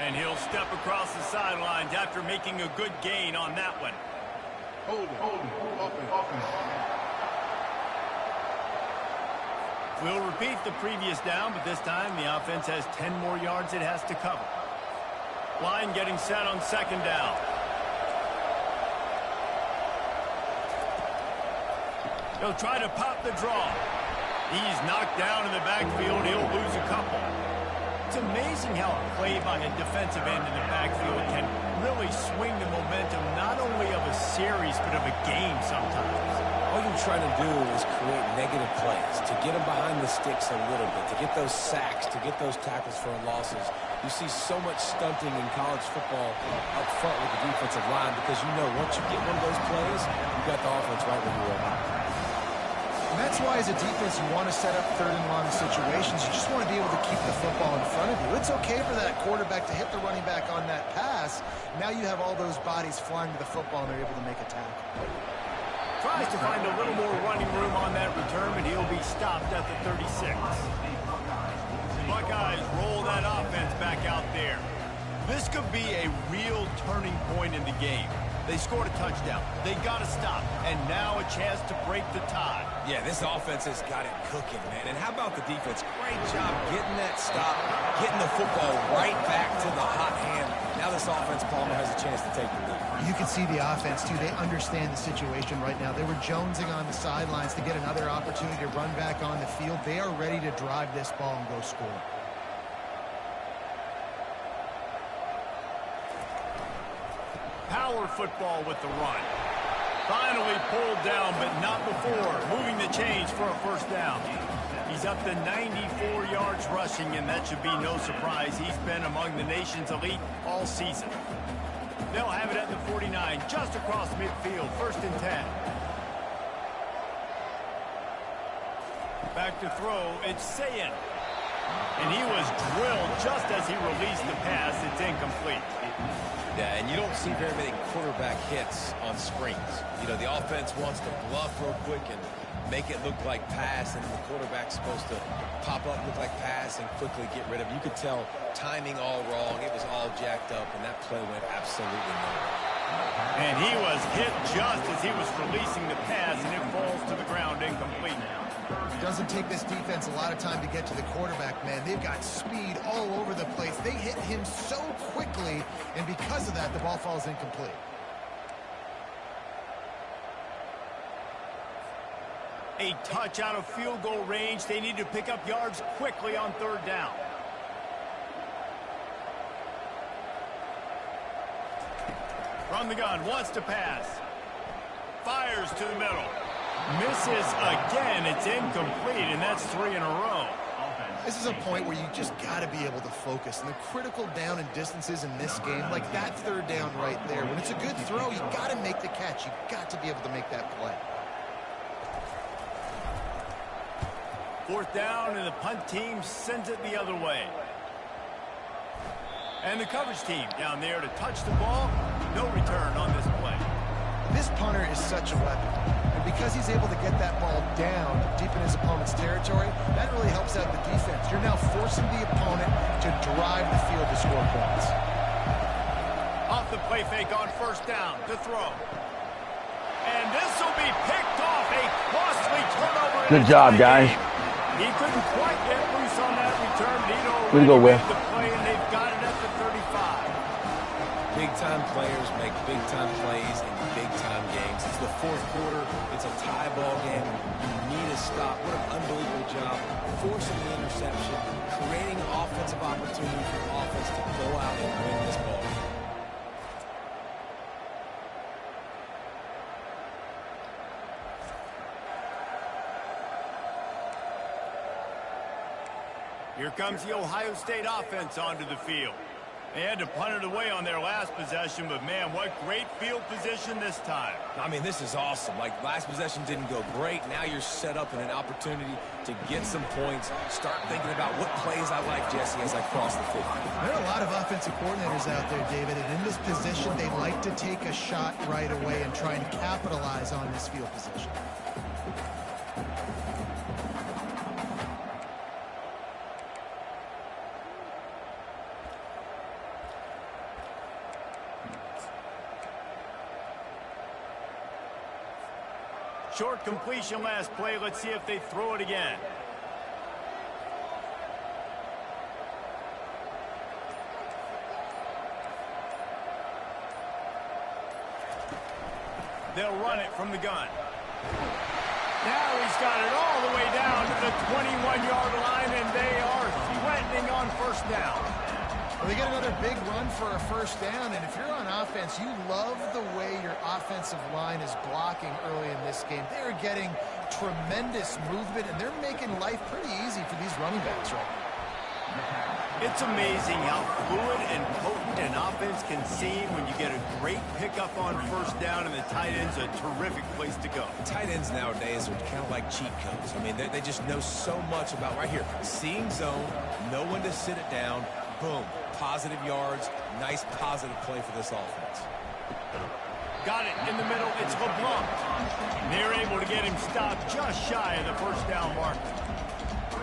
And he'll step across the sidelines after making a good gain on that one. Hold it. We'll repeat the previous down, but this time the offense has 10 more yards it has to cover. Line getting set on second down. He'll try to pop the draw. He's knocked down in the backfield. He'll lose a couple. It's amazing how a play by a defensive end in the backfield can really swing the momentum not only of a series but of a game sometimes. All you're trying to do is create negative plays, to get them behind the sticks a little bit, to get those sacks, to get those tackles for losses. You see so much stunting in college football up front with the defensive line because you know once you get one of those plays, you got the offense right where you are. And that's why as a defense you want to set up third and long situations. You just want to be able to keep the football in front of you. It's okay for that quarterback to hit the running back on that pass. Now you have all those bodies flying to the football and they're able to make a tackle. Tries to find a little more running room on that return, but he'll be stopped at the 36. Buckeyes roll that offense back out there. This could be a real turning point in the game. They scored a touchdown. They got to stop. And now a chance to break the tie. Yeah, this offense has got it cooking, man. And how about the defense? Great job getting that stop, getting the football right back to the hot hand. Now this offense, Palmer, has a chance to take the lead. You can see the offense, too. They understand the situation right now. They were jonesing on the sidelines to get another opportunity to run back on the field. They are ready to drive this ball and go score. Power football with the run. Finally pulled down, but not before. Moving the chains for a first down. He's up to 94 yards rushing, and that should be no surprise. He's been among the nation's elite all season. They'll have it at the 49, just across midfield, 1st and 10. Back to throw, it's Sayin. And he was drilled just as he released the pass. It's incomplete. Yeah, and you don't see very many quarterback hits on screens. You know, the offense wants to bluff real quick and make it look like pass, and the quarterback's supposed to pop up, look like pass, and quickly get rid of it. You could tell timing all wrong. It was all jacked up, and that play went absolutely nowhere. And he was hit just as he was releasing the pass, and it falls to the ground incomplete. It doesn't take this defense a lot of time to get to the quarterback, man. They've got speed all over the place. They hit him so quickly, and because of that, the ball falls incomplete. A touch out of field goal range. They need to pick up yards quickly on third down. From the gun, wants to pass. Fires to the middle. Misses again. It's incomplete, and that's 3 in a row. This is a point where you just got to be able to focus. And the critical down and distances in this game, like that third down right there, when it's a good throw, you got to make the catch. You got to be able to make that play. Fourth down, and the punt team sends it the other way. And the coverage team down there to touch the ball. No return on this play. This punter is such a weapon. And because he's able to get that ball down deep in his opponent's territory, that really helps out the defense. You're now forcing the opponent to drive the field to score points. Off the play fake on first down to throw. And this will be picked off. A costly turnover. Good job, guys. He couldn't quite get loose on that return. Way to go, Will. The play, and they've got it at the 35. Big-time players make big-time plays in big-time games. It's the fourth quarter. It's a tie ball game. You need a stop. What an unbelievable job. Forcing the interception, creating offensive opportunity for offense to go out and win this ball game. Here comes the Ohio State offense onto the field. They had to punt it away on their last possession, but man, what great field position this time. I mean, this is awesome. Like, last possession didn't go great. Now you're set up in an opportunity to get some points. Start thinking about what plays I like, Jesse, as I cross the 50. There are a lot of offensive coordinators out there, David, and in this position, they like to take a shot right away and try and capitalize on this field position. Short completion last play. Let's see if they throw it again. They'll run it from the gun. Now he's got it all the way down to the 21-yard line, and they are threatening on first down. Well, they get another big run for a first down, and if you're on offense, you love the way your offensive line is blocking early in this game. They're getting tremendous movement, and they're making life pretty easy for these running backs right now. It's amazing how fluid and potent an offense can seem when you get a great pickup on first down, and the tight end's a terrific place to go. Tight ends nowadays are kind of like cheat codes. I mean, they just know so much about right here. Seeing zone, know when to sit it down, boom, positive yards, nice positive play for this offense. Got it in the middle. It's LeBlanc. They're able to get him stopped just shy of the first down mark.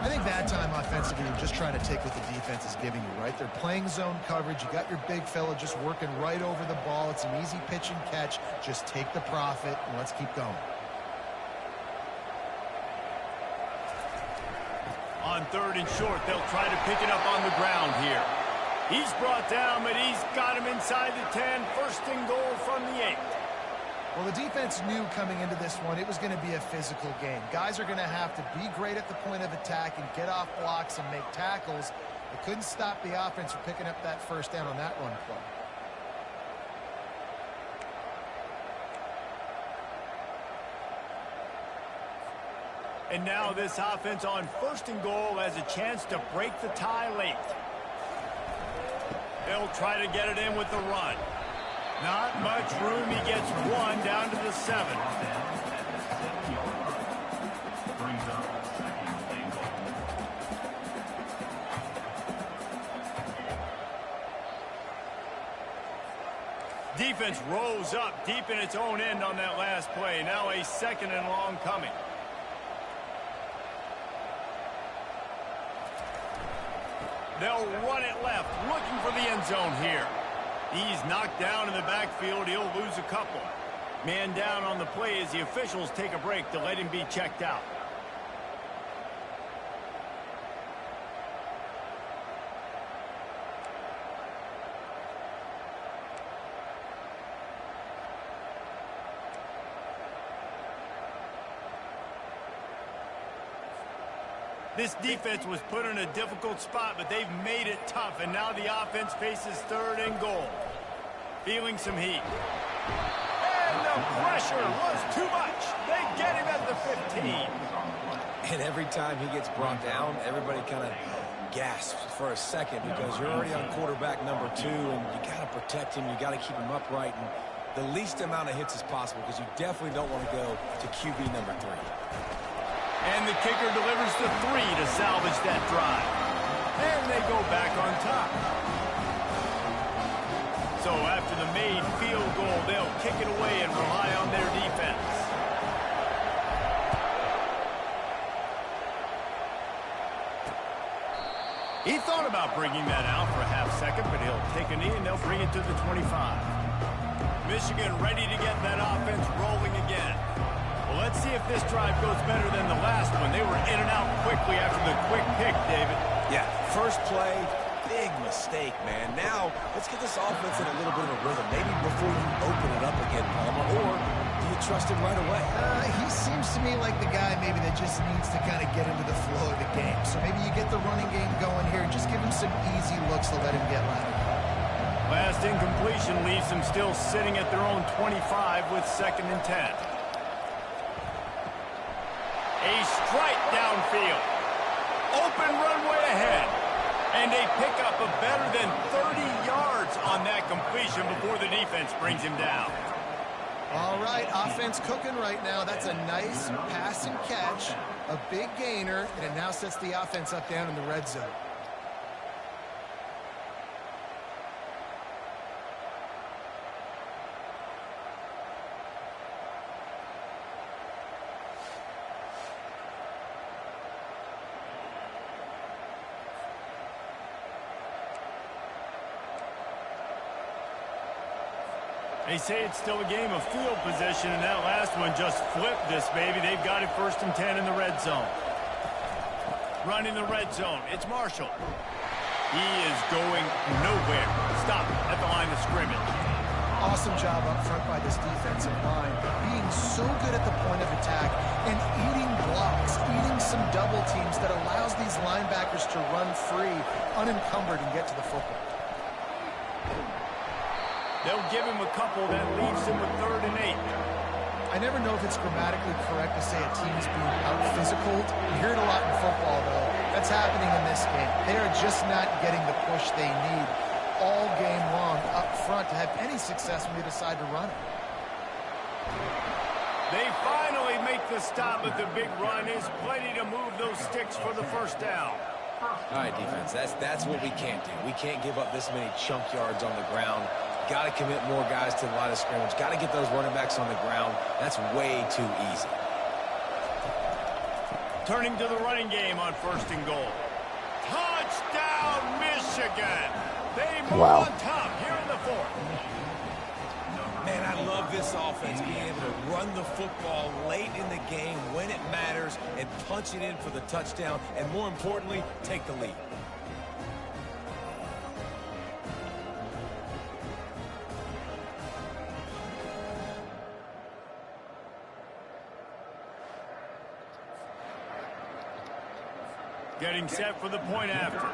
I think that time offensively, you're just trying to take what the defense is giving you, right? They're playing zone coverage. You got your big fella just working right over the ball. It's an easy pitch and catch. Just take the profit, and let's keep going. On third and short, they'll try to pick it up on the ground here. He's brought down, but he's got him inside the 10. First and goal from the 8. Well, the defense knew coming into this one it was going to be a physical game. Guys are going to have to be great at the point of attack and get off blocks and make tackles. They couldn't stop the offense from picking up that first down on that run play. And now this offense on first and goal has a chance to break the tie late. They'll try to get it in with the run. Not much room. He gets one down to the 7. Defense rolls up deep in its own end on that last play. Now a second and long coming. They'll run it left, looking for the end zone here. He's knocked down in the backfield. He'll lose a couple. Man down on the play as the officials take a break to let him be checked out. This defense was put in a difficult spot, but they've made it tough, and now the offense faces 3rd and goal. Feeling some heat. And the pressure was too much. They get him at the 15. And every time he gets brought down, everybody kind of gasps for a second because you're already on quarterback number 2, and you got to protect him. You got to keep him upright and the least amount of hits as possible because you definitely don't want to go to QB number 3. And the kicker delivers the 3 to salvage that drive. And they go back on top. So after the made field goal, they'll kick it away and rely on their defense. He thought about bringing that out for a half second, but he'll take a knee and they'll bring it to the 25. Michigan ready to get that offense rolling again. Well, let's see if this drive goes better than the last one. They were in and out quickly after the quick pick, David. Yeah, first play, big mistake, man. Now, let's get this offense in a little bit of a rhythm. Maybe before you open it up again, Palmer, or do you trust him right away? He seems to me like the guy maybe that just needs to kind of get into the flow of the game. So maybe you get the running game going here and just give him some easy looks to let him get lining up. Last incompletion leaves them still sitting at their own 25 with 2nd and 10. A strike downfield. Open runway ahead. And they pick up a better than 30 yards on that completion before the defense brings him down. All right, offense cooking right now. That's a nice pass and catch, a big gainer, and it now sets the offense up down in the red zone. They say it's still a game of field position, and that last one just flipped this baby. They've got it 1st and 10 in the red zone. Running the red zone. It's Marshall. He is going nowhere. Stop at the line of scrimmage. Awesome job up front by this defensive line. Being so good at the point of attack and eating blocks, eating some double teams that allows these linebackers to run free, unencumbered, and get to the football. They'll give him a couple that leaves him with 3rd and 8. I never know if it's grammatically correct to say a team is being out-physicaled. You hear it a lot in football, though. That's happening in this game. They are just not getting the push they need all game long up front to have any success when they decide to run it. They finally make the stop, but the big run is plenty to move those sticks for the 1st down. All right, defense, that's what we can't do. We can't give up this many chunk yards on the ground. Got to commit more guys to the line of scrimmage. Got to get those running backs on the ground. That's way too easy. Turning to the running game on 1st and goal. Touchdown, Michigan! They move on top here in the 4th. Man, I love this offense being able to run the football late in the game when it matters and punch it in for the touchdown, and more importantly, take the lead. Getting set for the point after.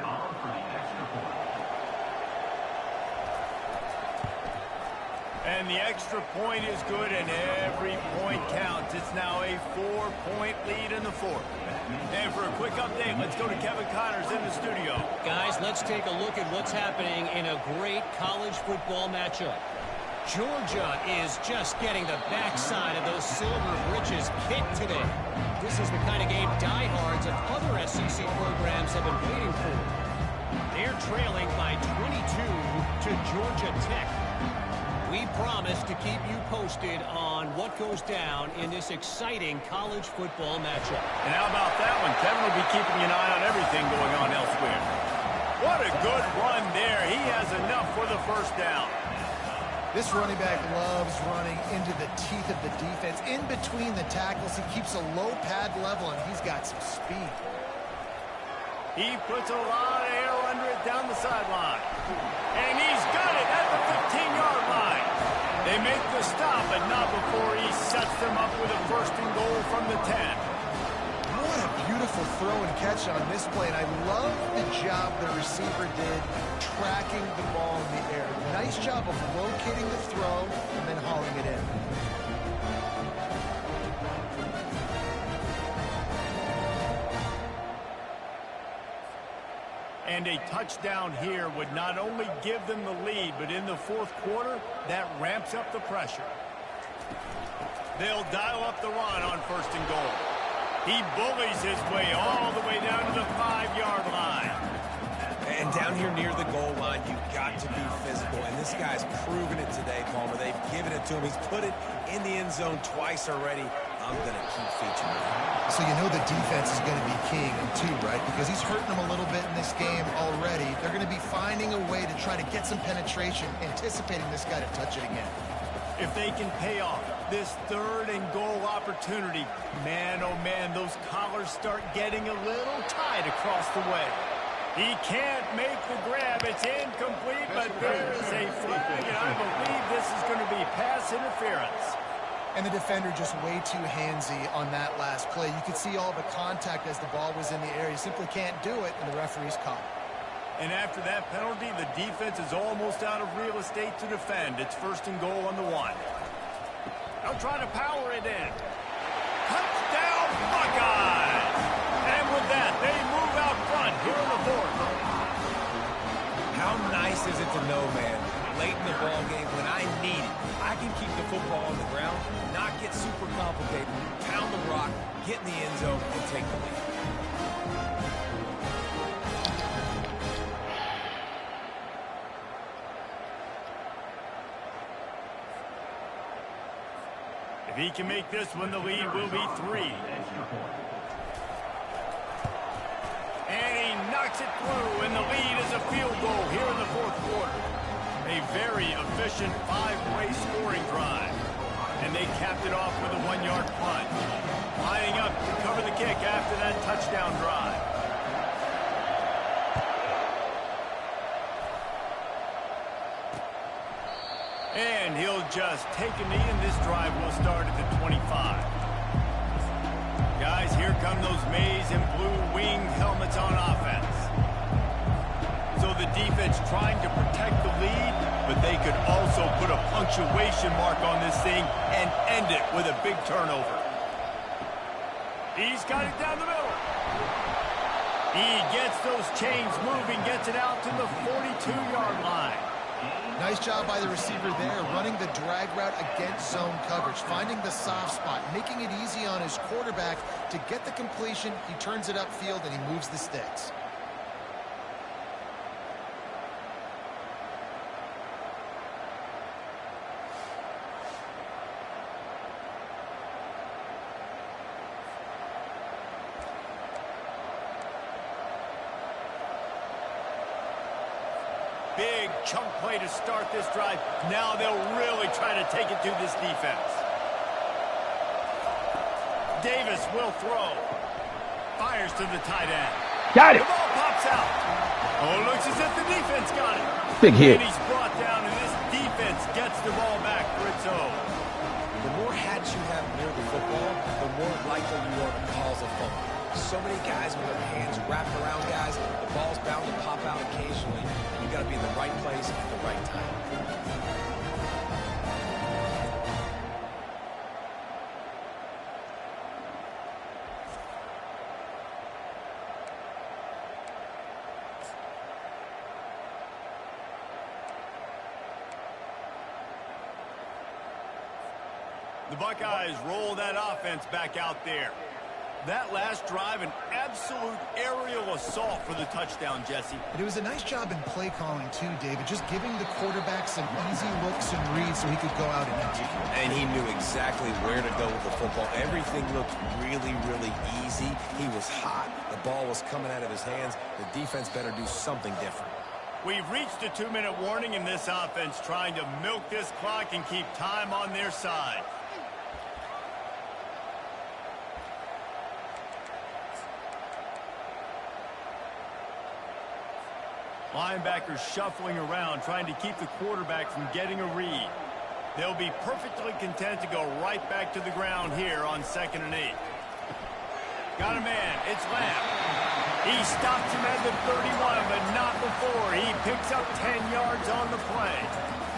And the extra point is good, and every point counts. It's now a 4-point lead in the 4th. And for a quick update, let's go to Kevin Connors in the studio. Guys, let's take a look at what's happening in a great college football matchup. Georgia is just getting the backside of those silver britches kicked today. This is the kind of game diehards of other SEC programs have been waiting for. They're trailing by 22 to Georgia Tech. We promise to keep you posted on what goes down in this exciting college football matchup. And how about that one? Kevin will be keeping an eye on everything going on elsewhere. What a good run there. He has enough for the 1st down. This running back loves running into the teeth of the defense. In between the tackles, he keeps a low pad level, and he's got some speed. He puts a lot of air under it down the sideline. And he's got it at the 15-yard line. They make the stop, but not before he sets them up with a 1st and goal from the 10. What a beautiful beautiful throw and catch on this play, and I love the job the receiver did tracking the ball in the air. Nice job of locating the throw and then hauling it in. And a touchdown here would not only give them the lead, but in the fourth quarter, that ramps up the pressure. They'll dial up the run on 1st and goal. He bullies his way all the way down to the 5-yard line. And down here near the goal line, you've got to be physical. And this guy's proven it today, Palmer. They've given it to him. He's put it in the end zone twice already. I'm going to keep featuring him. So you know the defense is going to be keying him too, right? Because he's hurting them a little bit in this game already. They're going to be finding a way to try to get some penetration, anticipating this guy to touch it again. If they can pay off this 3rd and goal opportunity, man, oh man, those collars start getting a little tight across the way. He can't make the grab. It's incomplete, but there is a flag, and I believe this is going to be pass interference. And the defender just way too handsy on that last play. You could see all the contact as the ball was in the air. He simply can't do it, and the referee's caught. And after that penalty, the defense is almost out of real estate to defend. It's 1st and goal on the 1. They'll try to power it in. Touchdown, Buckeyes! And with that, they move out front here in the 4th. How nice is it to know, man, late in the ball game when I need it, I can keep the football on the ground, not get super complicated, pound the rock, get in the end zone, and take the lead. If he can make this one, the lead will be 3. And he knocks it through, and the lead is a field goal here in the 4th quarter. A very efficient 5-way scoring drive. And they capped it off with a 1-yard punt. Lining up to cover the kick after that touchdown drive. And he'll just take a knee, and this drive will start at the 25. Guys, here come those maize and blue winged helmets on offense. So the defense trying to protect the lead, but they could also put a punctuation mark on this thing and end it with a big turnover. He's got it down the middle. He gets those chains moving, gets it out to the 42-yard line. Nice job by the receiver there, running the drag route against zone coverage, finding the soft spot, making it easy on his quarterback to get the completion. He turns it upfield, and he moves the sticks. Big chunk play to start this drive. Now they'll really try to take it to this defense. Davis will throw. Fires to the tight end. Got it. The ball pops out. Oh, looks as if the defense got it. Big hit. And he's brought down, and this defense gets the ball back for its own. The more hats you have near the football, the more likely you are to cause a fumble. So many guys with their hands wrapped around guys, the ball's bound to pop out occasionally, and you got to be in the right place at the right time. The Buckeyes roll that offense back out there. That last drive, an absolute aerial assault for the touchdown, Jesse. But it was a nice job in play calling too, David, just giving the quarterback some easy looks and reads so he could go out and execute. And he knew exactly where to go with the football. Everything looked really, really easy. He was hot. The ball was coming out of his hands. The defense better do something different. We've reached a 2-minute warning in this offense, trying to milk this clock and keep time on their side. Linebackers shuffling around, trying to keep the quarterback from getting a read. They'll be perfectly content to go right back to the ground here on 2nd and 8. Got a man. It's Lamb. He stops him at the 31, but not before. He picks up 10 yards on the play.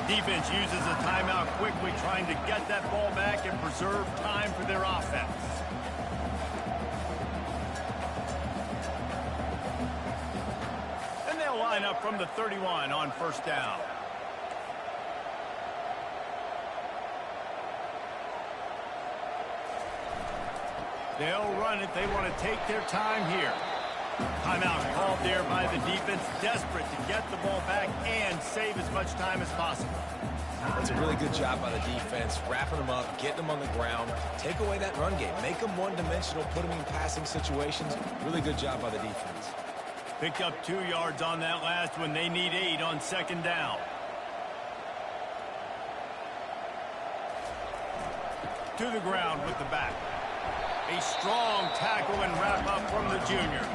Defense uses a timeout quickly, trying to get that ball back and preserve time for their offense. And they'll line up from the 31 on first down. They'll run it. They want to take their time here. Timeout called there by the defense, desperate to get the ball back and save as much time as possible. That's a really good job by the defense, wrapping them up, getting them on the ground, take away that run game, make them one-dimensional, put them in passing situations. Really good job by the defense. Picked up 2 yards on that last one. They need 8 on second down. To the ground with the back. A strong tackle and wrap up from the junior.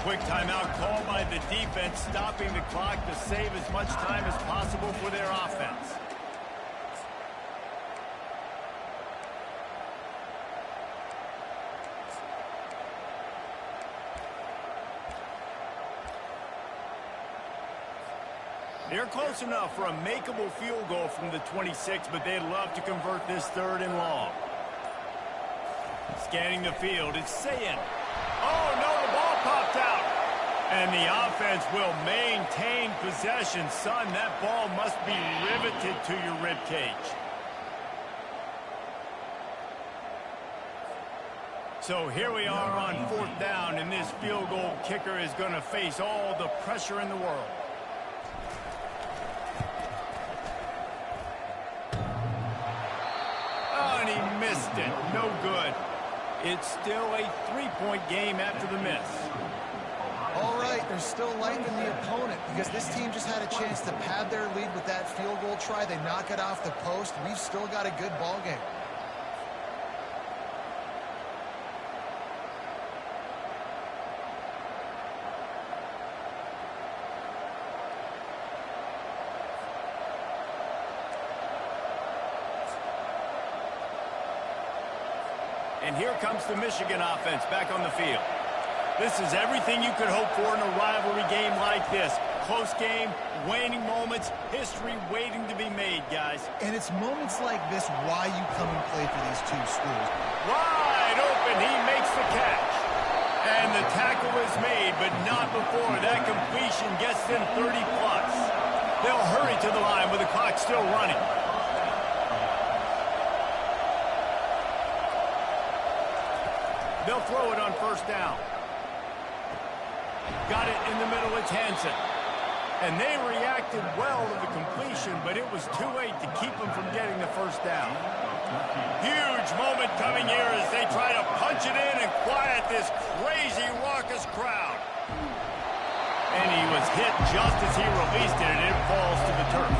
Quick timeout called by the defense, stopping the clock to save as much time as possible for their offense. They're close enough for a makeable field goal from the 26, but they'd love to convert this 3rd and long. Scanning the field, it's Sayin. Oh, no, the ball popped out. And the offense will maintain possession. Son, that ball must be riveted to your ribcage. So here we are on 4th down, and this field goal kicker is going to face all the pressure in the world. Oh, and he missed it. No good. It's still a 3-point game after the miss. All right, there's still life in the opponent because this team just had a chance to pad their lead with that field goal try. They knock it off the post. We've still got a good ball game. And here comes the Michigan offense back on the field. This is everything you could hope for in a rivalry game like this. Close game, waning moments, history waiting to be made, guys. And it's moments like this why you come and play for these two schools. Wide open, he makes the catch. And the tackle is made, but not before that completion gets them 30-plus. They'll hurry to the line with the clock still running. They'll throw it on first down. Got it in the middle, it's Hansen. And they reacted well to the completion, but it was too late to keep them from getting the first down. Huge moment coming here as they try to punch it in and quiet this crazy, raucous crowd. And he was hit just as he released it, and it falls to the turf.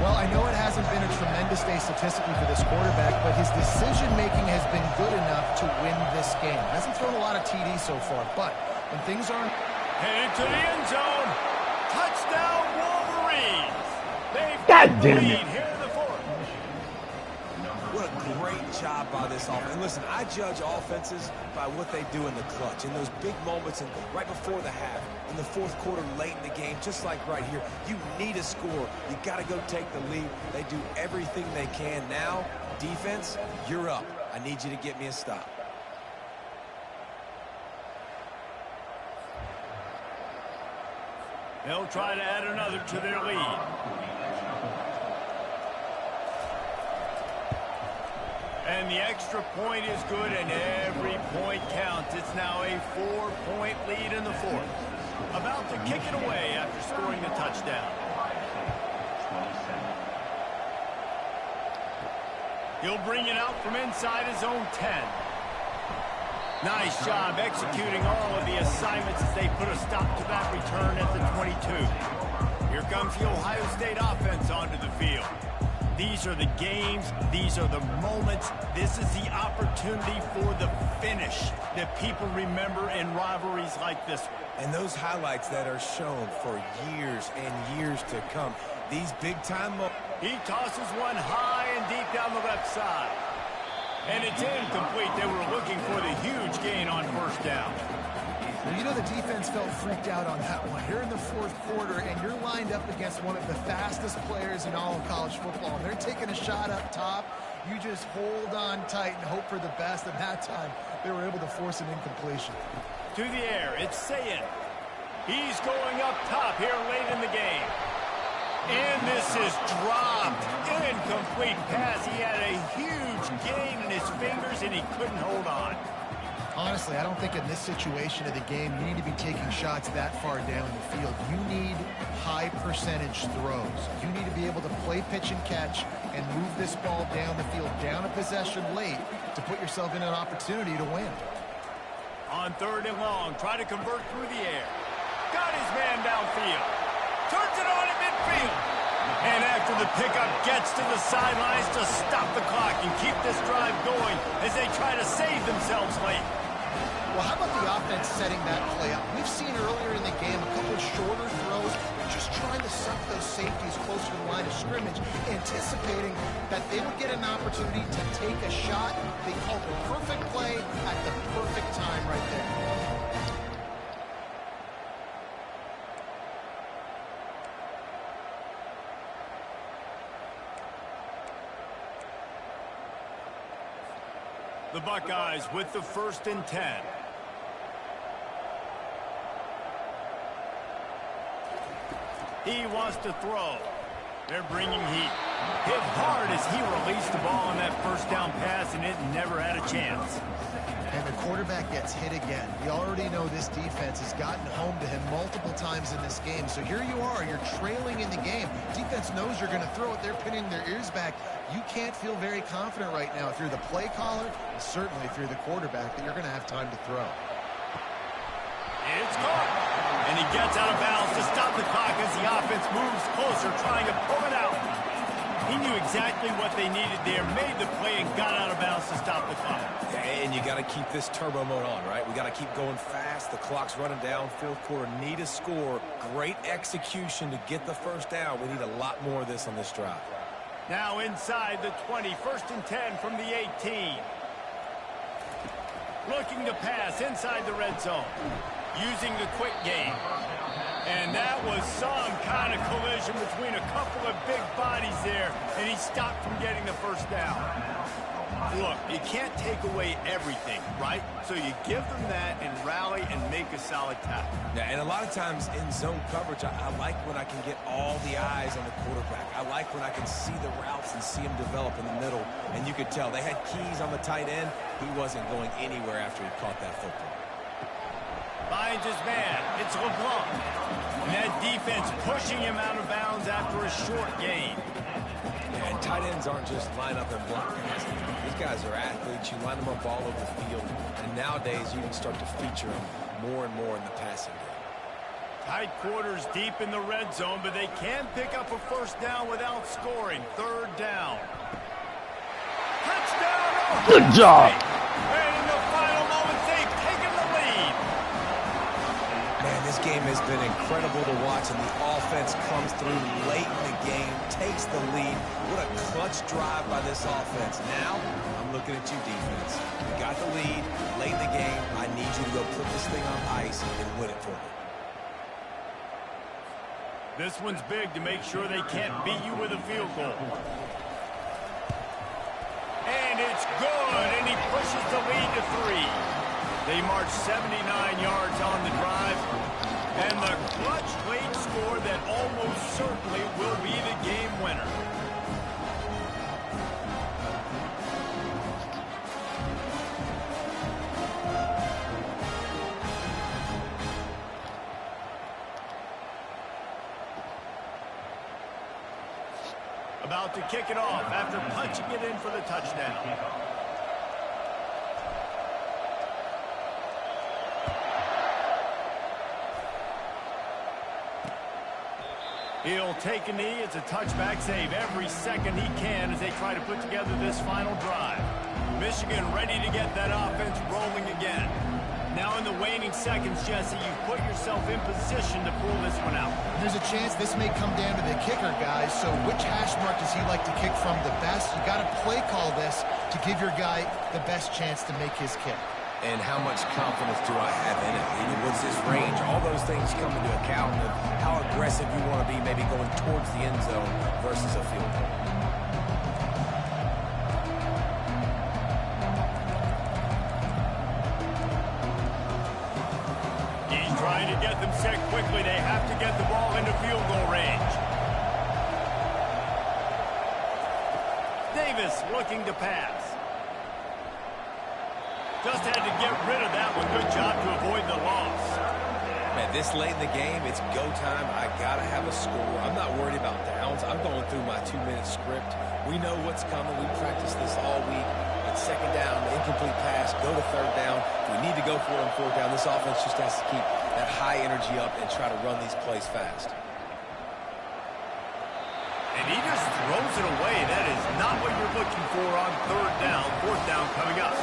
Well, I know it hasn't been a tremendous day statistically for this quarterback, but his decision-making has been good enough to win this game. Hasn't thrown a lot of TDs so far, but when things aren't... Headed to the end zone. Touchdown, Wolverines. They've God got the damn lead it. here in the 4th. What a great job by this offense. And listen, I judge offenses by what they do in the clutch, in those big moments and right before the half, in the 4th quarter, late in the game, just like right here. You need a score. You got to go take the lead. They do everything they can. Now, defense, you're up. I need you to get me a stop. They'll try to add another to their lead. And the extra point is good, and every point counts. It's now a 4-point lead in the 4th. About to kick it away after scoring the touchdown. He'll bring it out from inside his own 10. Nice job executing all of the assignments as they put a stop to that return at the 22. Here comes the Ohio State offense onto the field. These are the games. These are the moments. This is the opportunity for the finish that people remember in rivalries like this one. And those highlights that are shown for years and years to come. These big-time moments. He tosses one high and deep down the left side. And it's incomplete. They were looking for the huge gain on first down. Well, you know the defense felt freaked out on that one. You're in the fourth quarter, and you're lined up against one of the fastest players in all of college football. And they're taking a shot up top. You just hold on tight and hope for the best. And that time, they were able to force an incompletion. To the air, it's Sayin. He's going up top here late in the game. And this is dropped. Incomplete pass. He had a huge gain in his fingers, and he couldn't hold on. Honestly, I don't think in this situation of the game you need to be taking shots that far down the field. You need high percentage throws. You need to be able to play pitch and catch and move this ball down the field, down a possession late to put yourself in an opportunity to win. On 3rd and long, try to convert through the air. Got his man downfield. Turns it on at midfield. And after the pickup, gets to the sidelines to stop the clock and keep this drive going as they try to save themselves late. Well, how about the offense setting that play up? We've seen earlier in the game a couple of shorter throws, just trying to suck those safeties closer to the line of scrimmage, anticipating that they would get an opportunity to take a shot. They called the perfect play at the perfect time right there. The Buckeyes with the 1st and 10. He wants to throw. They're bringing heat. Hit hard as he released the ball on that first down pass, and it never had a chance. And the quarterback gets hit again. We already know this defense has gotten home to him multiple times in this game. So here you are, you're trailing in the game. Defense knows you're going to throw it. They're pinning their ears back. You can't feel very confident right now if you're the play caller, and certainly if you're the quarterback, that you're going to have time to throw. It's caught. And he gets out of bounds to stop the clock as the offense moves closer, trying to pull it out. He knew exactly what they needed there, made the play, and got out of bounds to stop the clock. And you got to keep this turbo mode on, right? We got to keep going fast. The clock's running down. Fourth quarter, need a score. Great execution to get the first down. We need a lot more of this on this drive. Now inside the 20, 1st and 10 from the 18. Looking to pass inside the red zone. Using the quick game. And that was some kind of collision between a couple of big bodies there, and he stopped from getting the first down. Look, you can't take away everything, right? So you give them that and rally and make a solid tackle. Yeah, and a lot of times in zone coverage, I like when I can get all the eyes on the quarterback. I like when I can see the routes and see him develop in the middle. And you could tell they had keys on the tight end. He wasn't going anywhere after he caught that football. Finds his man. It's LeBlanc. And that defense pushing him out of bounds after a short gain. Yeah, and tight ends aren't just line up and block guys. These guys are athletes. You line them up all over the field. And nowadays, you can start to feature them more and more in the passing game. Tight quarters deep in the red zone, but they can pick up a first down without scoring. 3rd down. Touchdown! Oh, Good job. And in the final moments, they've taken the lead. Man, this game has been incredible to watch, and the offense comes through late in the game, takes the lead. What a clutch drive by this offense. Now, I'm looking at you, defense. You got the lead late in the game. I need you to go put this thing on ice and win it for me. This one's big to make sure they can't beat you with a field goal. And it's good, and he pushes the lead to 3. They march 79 yards on the drive, and the clutch late score that almost certainly will be the game winner. About to kick it off after punching it in for the touchdown. He'll take a knee. It's a touchback save every second he can as they try to put together this final drive. Michigan ready to get that offense rolling again. Now in the waning seconds, Jesse, you put yourself in position to pull this one out. There's a chance this may come down to the kicker, guys. So which hash mark does he like to kick from the best? You got to play call this to give your guy the best chance to make his kick. And how much confidence do I have in it? What's his range? All those things come into account of how aggressive you want to be, maybe going towards the end zone versus a field goal. He's trying to get them set quickly. They have to get the ball into field goal range. Davis looking to pass. Just had to get rid of that one. Good job to avoid the loss. Man, this late in the game, it's go time. I got to have a score. I'm not worried about downs. I'm going through my 2-minute script. We know what's coming. We practiced this all week. It's second down, incomplete pass, go to third down. We need to go for it on fourth down. This offense just has to keep that high energy up and try to run these plays fast. And he just throws it away. That is not what you're looking for on third down. Fourth down coming up.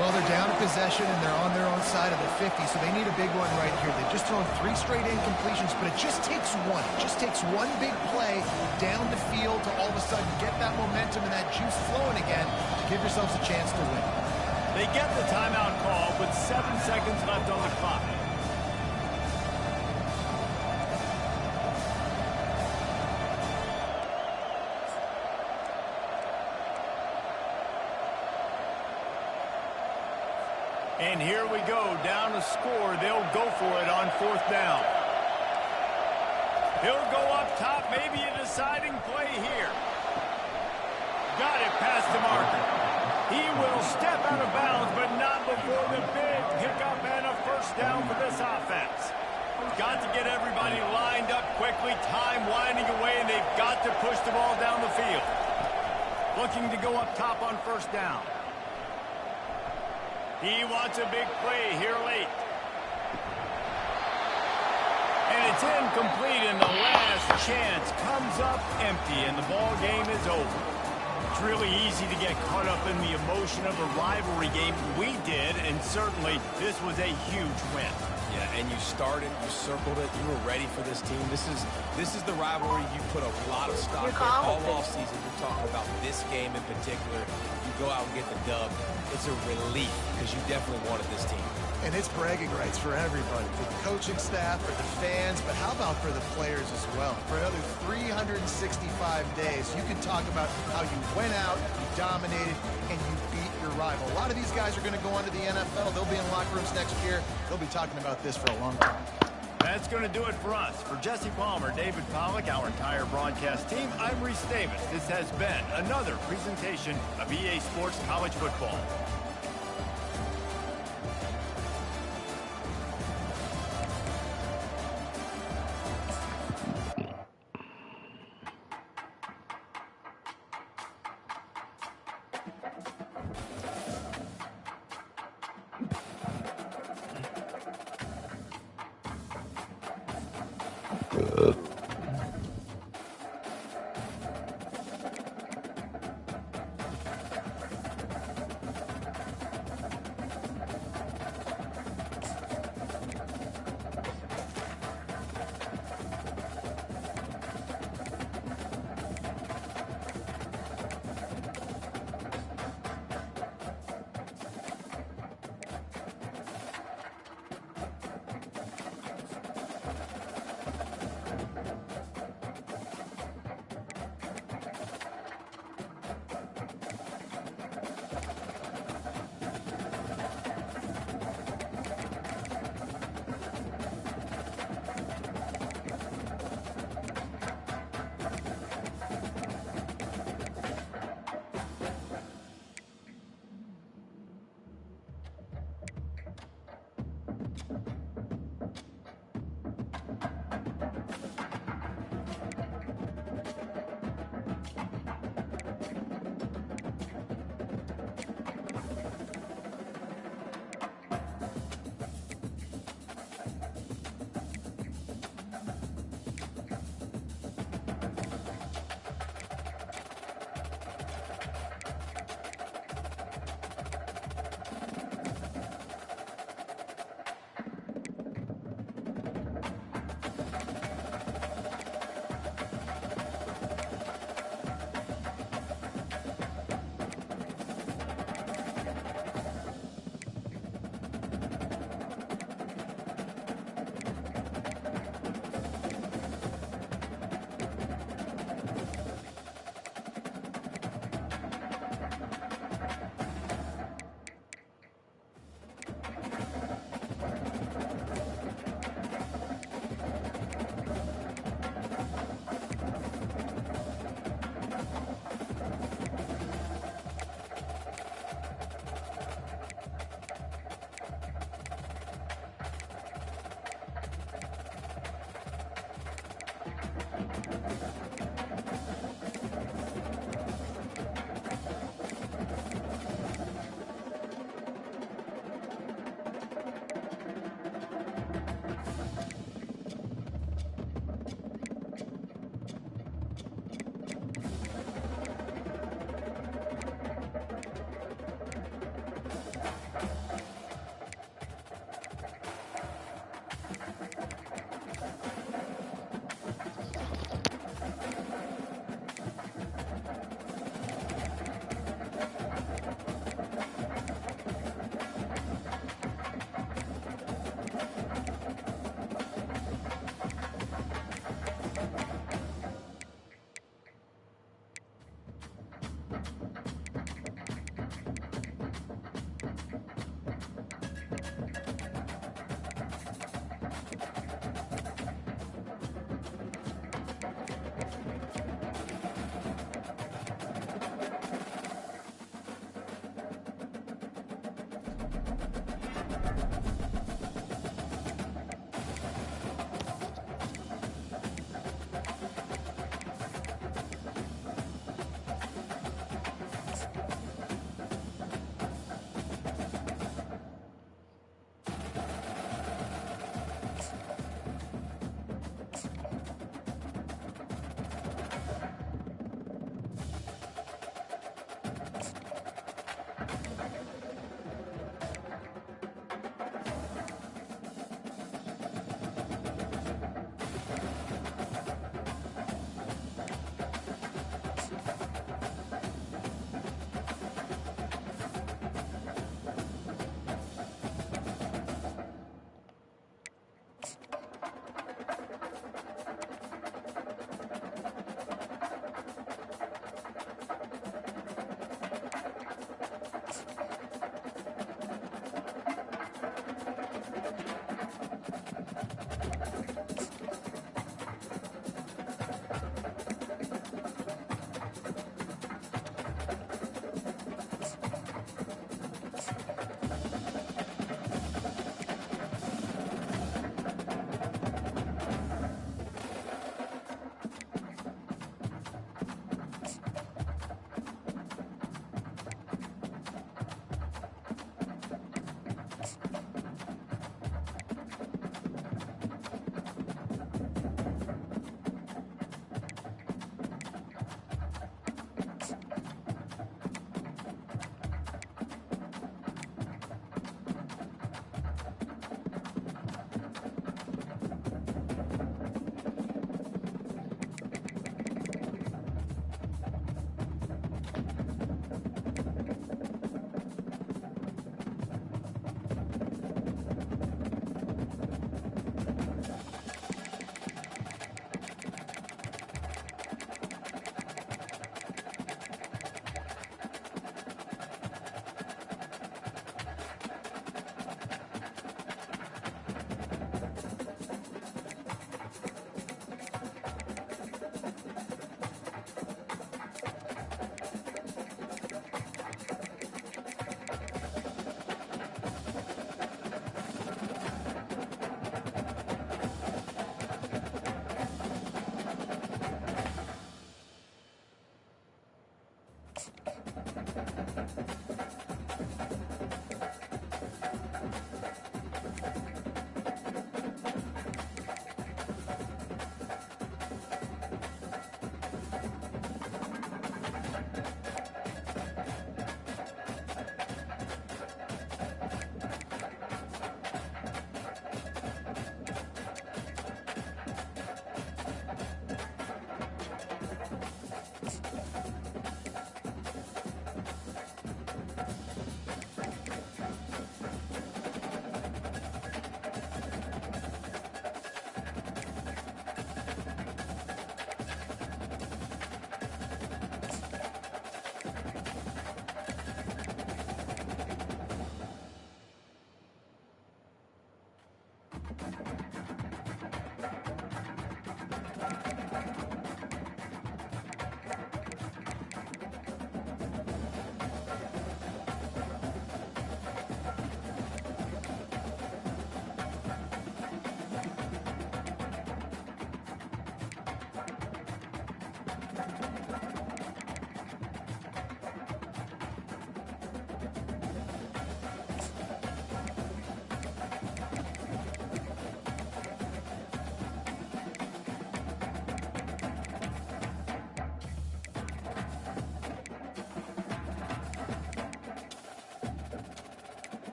Well, they're down in possession, and they're on their own side of the 50, so they need a big one right here. They've just thrown 3 straight incompletions, but it just takes one. It just takes one big play down the field to all of a sudden get that momentum and that juice flowing again to give yourselves a chance to win. They get the timeout call with 7 seconds left on the clock. And here we go, down a score. They'll go for it on fourth down. He'll go up top, maybe a deciding play here. Got it past the marker. He will step out of bounds, but not before the big pickup and a first down for this offense. Got to get everybody lined up quickly, time winding away, and they've got to push the ball down the field. Looking to go up top on first down. He wants a big play here late. And it's incomplete, and the last chance comes up empty, and the ball game is over. It's really easy to get caught up in the emotion of a rivalry game. We did, and certainly this was a huge win. Yeah, and you started, you circled it, you were ready for this team. This is the rivalry you put a lot of stock in all offseason. You're talking about this game in particular. You go out and get the dub. It's a relief because you definitely wanted this team. And it's bragging rights for everybody, for the coaching staff, for the fans, but how about for the players as well? For another 365 days, you can talk about how you went out, you dominated, and you beat your rival. A lot of these guys are going to go on to the NFL. They'll be in locker rooms next year. They'll be talking about this for a long time. That's going to do it for us. For Jesse Palmer, David Pollack, our entire broadcast team, I'm Reese Davis. This has been another presentation of EA Sports College Football.